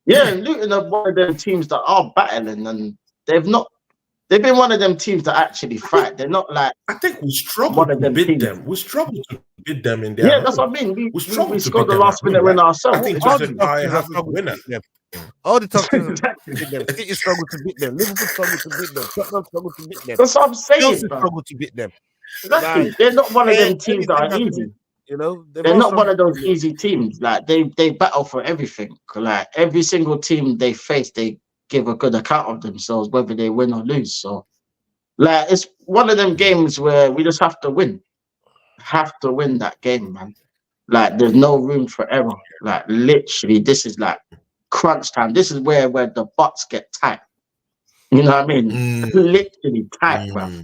Yeah, and Luton are one of them teams that are battling, and they've been one of them teams that actually fight. They're not I think we struggled one of to them beat teams. them. We struggled to beat them in their Yeah, home. that's what I mean. We struggled We to scored beat the them last at home, minute winner right? ourselves. I think All just the a top teams have die-half struggled winner. to beat them. All the top teams Exactly. have struggled to beat them. City struggled to beat them. Liverpool struggled to beat them. Tottenham struggled to beat them. That's what I'm saying, Chelsea bro. struggled to beat them. Exactly. Like, They're not one of them teams anything that are has easy. been, you know, They're not one of those easy teams. They battle for everything. Every single team they face, they give a good account of themselves, whether they win or lose. So it's one of them games where we just have to win. Have to win that game, man. There's no room for error. Literally, this is crunch time. This is where the butts get tight. You know what I mean? Literally tight, bro.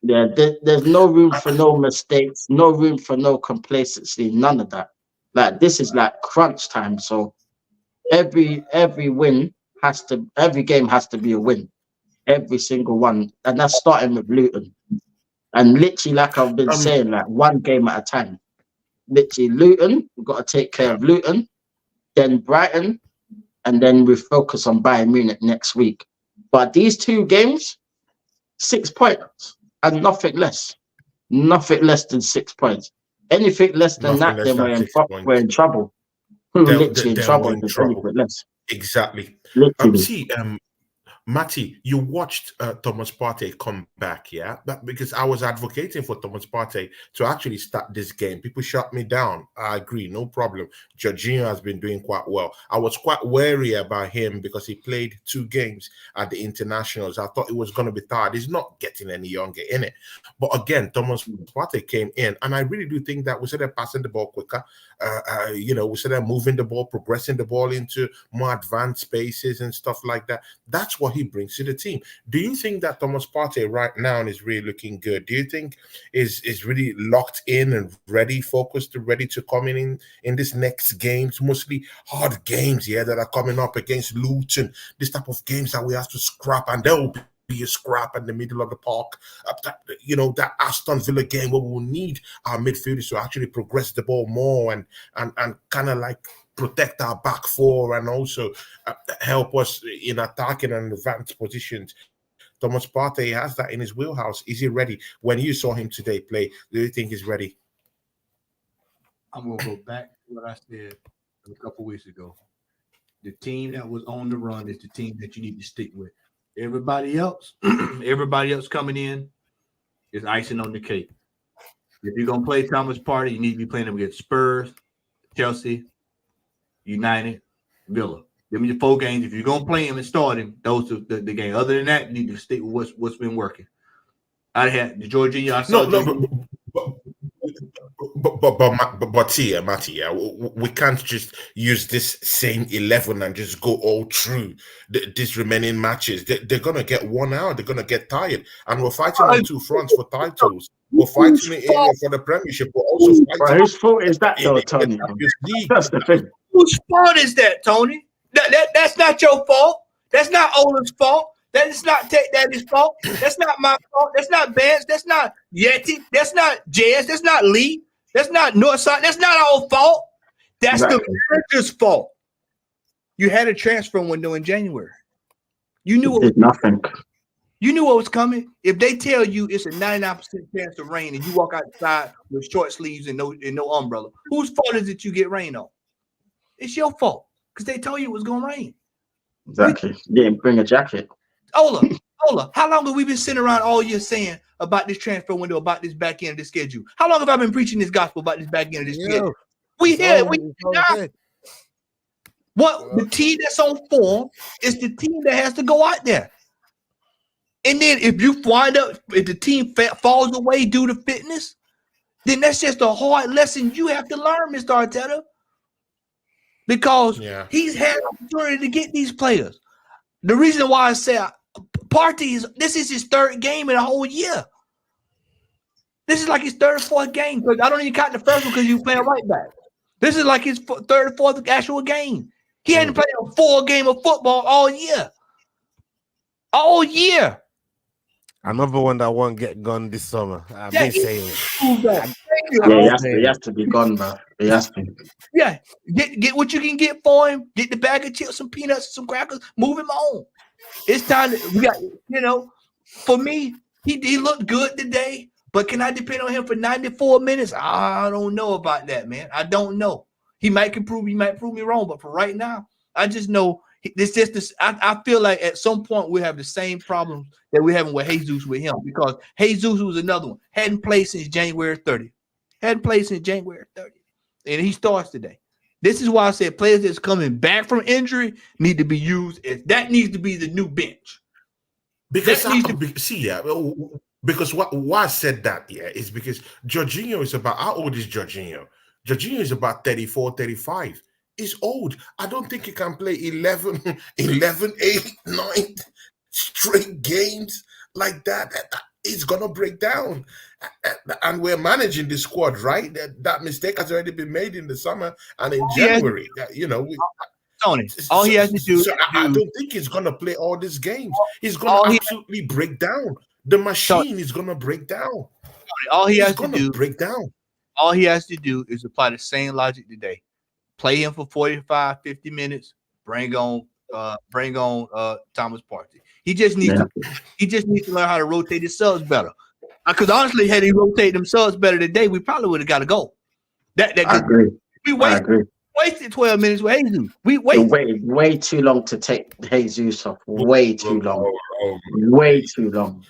Yeah, there's no room for no mistakes, no room for no complacency, none of that. This is crunch time. So every game has to be a win. Every single one. And that's starting with Luton. And literally, like I've been saying, one game at a time. Literally, Luton, we've got to take care of Luton, then Brighton, and then we focus on Bayern Munich next week. But these two games, 6 points and nothing less. Nothing less than 6 points. Anything less than that, then we're in trouble. We're literally in trouble. Anything less. Exactly. Literally. Matty, you watched Thomas Partey come back, yeah? Because I was advocating for Thomas Partey to actually start this game. People shut me down. I agree, no problem. Jorginho has been doing quite well. I was quite wary about him because he played 2 games at the internationals. I thought he was going to be tired. He's not getting any younger in it. But again, Thomas Partey came in, and I really do think that we started passing the ball quicker. We started moving the ball, progressing the ball into more advanced spaces and stuff like that. That's what he brings to the team. Do you think that Thomas Partey right now is really looking good? Do you think is really locked in and ready, focused, ready to come in this next games, mostly hard games, that are coming up against Luton, this type of games that we have to scrap, and there will be a scrap in the middle of the park. That Aston Villa game where we will need our midfielders to actually progress the ball more and kind of protect our back four and also help us in attacking and advanced positions. Thomas Partey has that in his wheelhouse. Is he ready? When you saw him today play, do you think he's ready? I'm going to go back to what I said a couple weeks ago. The team that was on the run is the team that you need to stick with. Everybody else coming in is icing on the cake. If you're going to play Thomas Partey, you need to be playing him against Spurs, Chelsea, United, Villa. Give me the 4 games. If you're gonna play him and start him, those are the game. Other than that, you need to stick with what's been working. I had the Jorginho. I saw Matty, we can't just use this same 11 and just go all through these remaining matches. They're gonna get worn out. They're gonna get tired, and we're fighting on 2 fronts for titles. We're fighting for the Premiership, but also fighting. Whose fault is that, though, Tony? That's the thing. Whose fault is that, Tony? That's not your fault. That's not Ola's fault. That is not Tech Daddy's fault. That's not my fault. That's not Vance. That's not Yeti. That's not Jazz. That's not Lee. That's not Northside. That's not our fault. That's the manager's fault. You had a transfer window in January. You knew nothing. You knew what was coming. If they tell you it's a 99% chance of rain and you walk outside with short sleeves and no umbrella, whose fault is it you get rain on? It's your fault because they told you it was going to rain. Exactly. You didn't bring a jacket. Ola, how long have we been sitting around all year saying about this transfer window, about this back end of this schedule? How long have I been preaching this gospel about this back end of this schedule? We hear it. The team that's on form is the team that has to go out there. And then if the team falls away due to fitness, then that's just a hard lesson you have to learn, Mr. Arteta. Because he's had an opportunity to get these players. The reason why I say This is his third game in a whole year. This is like his third or fourth game. Because I don't even count the first one because you playing right back. This is like his third or fourth actual game. He hadn't played a full game of football all year. All year. Another one that won't get gone this summer. I've been saying it. He has to be gone, bro. He has to. Yeah, get what you can get for him. Get the bag of chips, some peanuts, some crackers. Move him on. It's time. We got, for me, he looked good today. But can I depend on him for 94 minutes? I don't know about that, man. I don't know. He might prove me wrong, but for right now, I just know this. I feel like at some point we have the same problems that we're having with Jesus with him, because Jesus was another one. Hadn't played since January 30th. And he starts today. This is why I said players that's coming back from injury need to be used. That needs to be the new bench. Because because why I said that, is because Jorginho is about, how old is Jorginho? Jorginho is about 34, 35. He's old. I don't think he can play 11, 8, 9 straight games like that. He's going to break down. And we're managing the squad, right? That mistake has already been made in the summer and in January. Tony, all he has to do. I don't think he's going to play all these games. He's going to absolutely break down. The machine is going to break down. All he has to do break down. All he has to do is apply the same logic today. Play him for 45, 50 minutes. Bring on Thomas Partey. He just needs to learn how to rotate his subs better. Because honestly, had he rotated them subs better today, we probably would have got to go. I agree. We wasted 12 minutes with Jesus. We waited way too long to take Jesus off. Way too long. Way too long.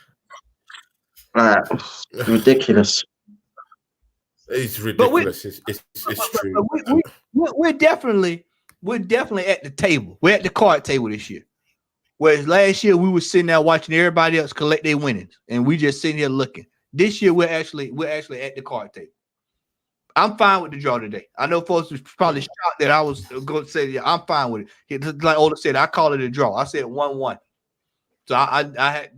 Ridiculous. It's ridiculous. It's true. We're definitely at the table. We're at the card table this year. Whereas last year we were sitting there watching everybody else collect their winnings, and we just sitting here looking. This year we're actually at the card table. I'm fine with the draw today. I know folks was probably shocked that I was going to say, I'm fine with it. Like Ola said, I call it a draw. I said 1-1. So I had,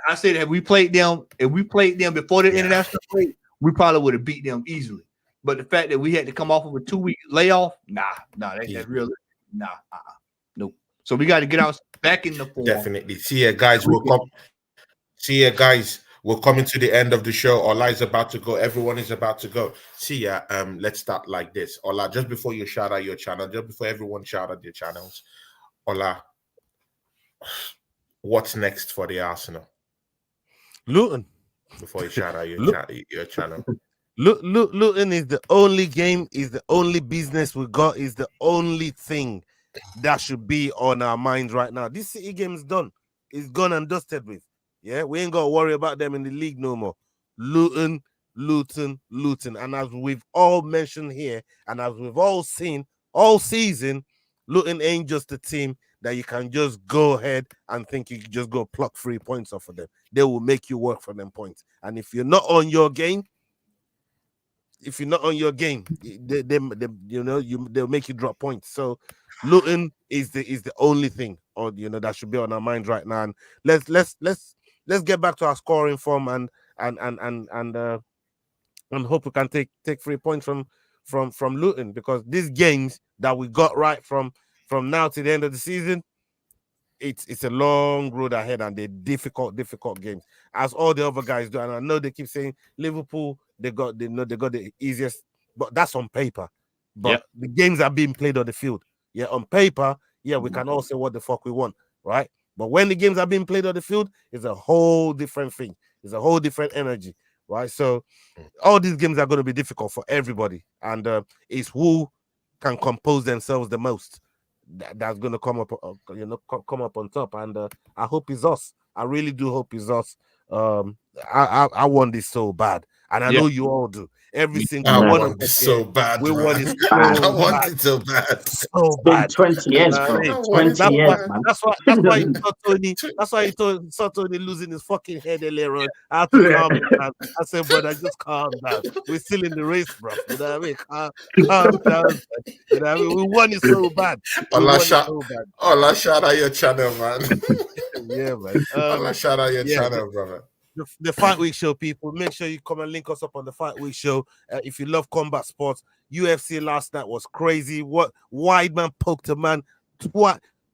I said if we played them before the international break, we probably would have beat them easily. But the fact that we had to come off of a 2-week layoff, that's real. Nope. So we got to get our back in the form. Definitely. See ya, guys. We're coming to the end of the show. Ola is about to go. Everyone is about to go. See ya. Let's start like this. Ola, just before you shout out your channel, just before everyone shout out their channels, Ola, what's next for the Arsenal? Luton. Before you shout out your channel. Luton is the only game, is the only business we got, is the only thing that should be on our minds right now. This City game is done. It's gone and dusted with. Yeah, we ain't got to worry about them in the league no more. Luton. And as we've all mentioned here, and as we've all seen all season, Luton ain't just a team that you can just go ahead and think you can just go pluck 3 points off of them. They will make you work for them points. And if you're not on your game, they'll make you drop points. So Luton is the only thing, or that should be on our mind right now. And let's get back to our scoring form and hope we can take 3 points from Luton, because these games that we got right from now to the end of the season, it's a long road ahead, and they're difficult games, as all the other guys do. And I know they keep saying Liverpool, they got the easiest, but that's on paper. But the games are being played on the field. Yeah, on paper, we can all say what the fuck we want, right? But when the games are being played on the field, it's a whole different thing. It's a whole different energy, right? So all these games are going to be difficult for everybody, and it's who can compose themselves the most that's going to come up on top. And I hope it's us. I really do hope it's us. I want this so bad. and I Yeah. know you all do. Every single I one want of this us so here, bad, we want man. it I so want bad, it so bad. so Been bad. 20 You years, know what I bro. mean? I want it 20 so years, bad. man. That's why you saw Tony. That's why you saw Tony losing his fucking head earlier on. I had to calm down. I said, brother, just calm down. We're still in the race, bro. You know what I mean? Calm down. Man. You know what I mean? We want it so bad. We Allah want it shout, so bad. Allah shout out your channel, man. Yeah, man. Allah shout out your yeah, channel, brother. the Fight Week show, people. Make sure you come and link us up on the Fight Week show. If you love combat sports, UFC last night was crazy. What Weidman poked a man,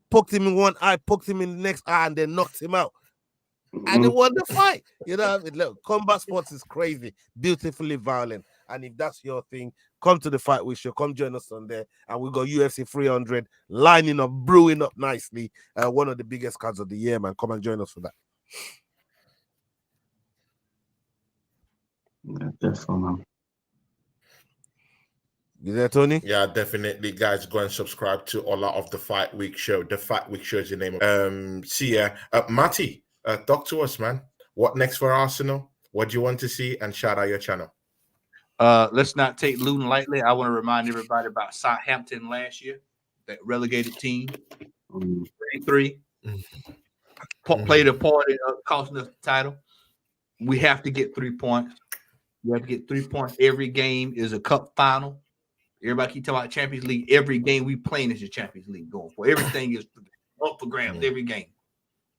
poked him in one eye, poked him in the next eye, and then knocked him out. And they won the fight. You know, what I mean? Look, combat sports is crazy, beautifully violent. And if that's your thing, come to the Fight Week show. Come join us on there. And we got UFC 300 lining up, brewing up nicely. One of the biggest cards of the year, man. Come and join us for that. Yeah, definitely, man. You there, Tony? Yeah, definitely, guys. Go and subscribe to Ola of the Fight Week show. The Fight Week show is the name of. See ya, Matty. Talk to us, man. What next for Arsenal? What do you want to see? And shout out your channel. Let's not take Luton lightly. I want to remind everybody about Southampton last year, that relegated team, 33, played a part in costing us the title. We have to get 3 points. We have to get 3 points. Every game is a cup final. Everybody keep talking about Champions League. Every game we playing is the Champions League going for. Everything is up for grabs. Every game.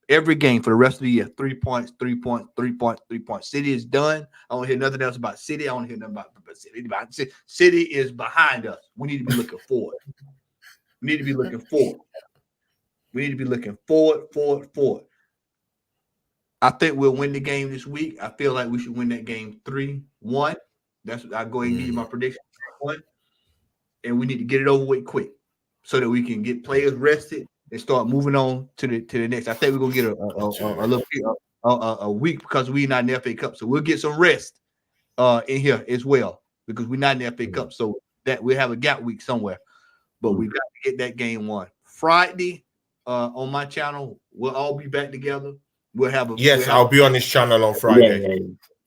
Every game for the rest of the year. 3 points, 3 points, 3 points, 3 points. City is done. I don't hear nothing else about City. I don't hear nothing about City. City is behind us. We need to be looking forward. We need to be looking forward. We need to be looking forward. I think we'll win the game this week. I feel like we should win that game 3-1. That's what I'll go ahead and give you my prediction. 3-1. And we need to get it over with quick so that we can get players rested and start moving on to the next. I think we're gonna get a week because we're not in the FA Cup, so we'll get some rest in here as well because we're not in the FA Cup, so that we have a gap week somewhere. But we got to get that game won. Friday on my channel, we'll all be back together. I'll be on this channel on Friday. Yeah.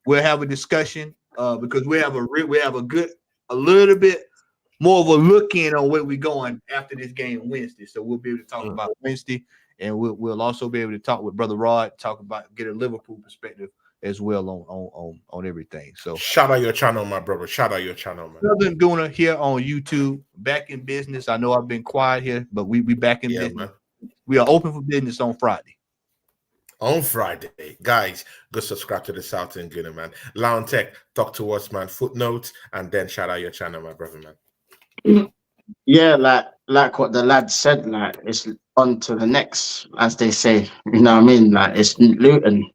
We'll have a discussion because we have a little bit more of a look in on where we're going after this game Wednesday. So we'll be able to talk about Wednesday, and we'll also be able to talk with Brother Rod, get a Liverpool perspective as well on everything. So shout out your channel, my brother. Shout out your channel, man. Southern Gooner here on YouTube, back in business. I know I've been quiet here, but we back in business. Man. We are open for business on Friday. On Friday, guys, go subscribe to the Southern Gooner, man. Lounge Tech, talk to us, man. Footnotes, and then shout out your channel, my brother, man. Yeah, like what the lad said, like it's on to the next, as they say. You know what I mean? Like it's Luton,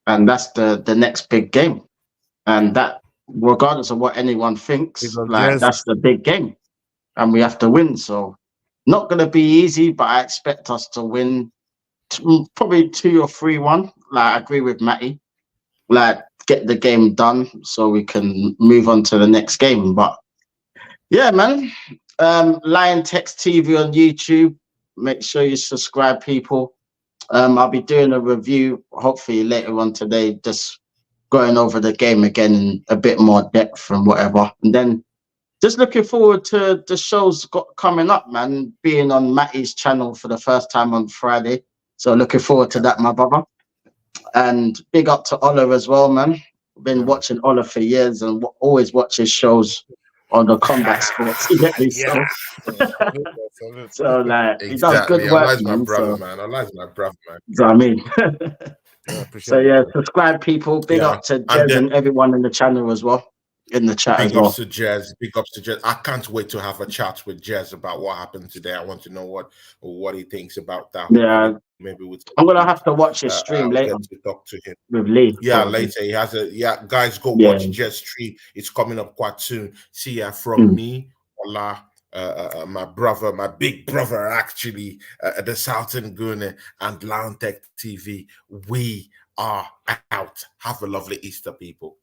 and that's the next big game, and that regardless of what anyone thinks, like that's the big game, and we have to win. So not gonna be easy, but I expect us to win, probably 2 or 3-1. Like I agree with Matty, like get the game done so we can move on to the next game, but. Yeah, man. Lion Text TV on YouTube. Make sure you subscribe, people. I'll be doing a review, hopefully later on today, just going over the game again in a bit more depth and whatever. And then just looking forward to the shows coming up, man. Being on Matty's channel for the first time on Friday. So looking forward to that, my brother. And big up to Ola as well, man. Been watching Ola for years and always watch his shows on the combat sports. You get me? So like he does good work, Allah is my man. brother, man. Allah is my brother, man. You know what I mean? So yeah, subscribe, people. Big up to Jez and everyone in the channel as well. In the chat as well. Big ups to Jez. I can't wait to have a chat with Jez about what happened today. I want to know what he thinks about that. Yeah, maybe I'm gonna have to watch his stream later. To talk to him with Lee. Yeah, later. He has guys, go watch Jez stream. It's coming up quite soon. See ya from me, Ola, my brother, my big brother, actually, the Southern Gooner and Lounge Tech TV. We are out. Have a lovely Easter, people.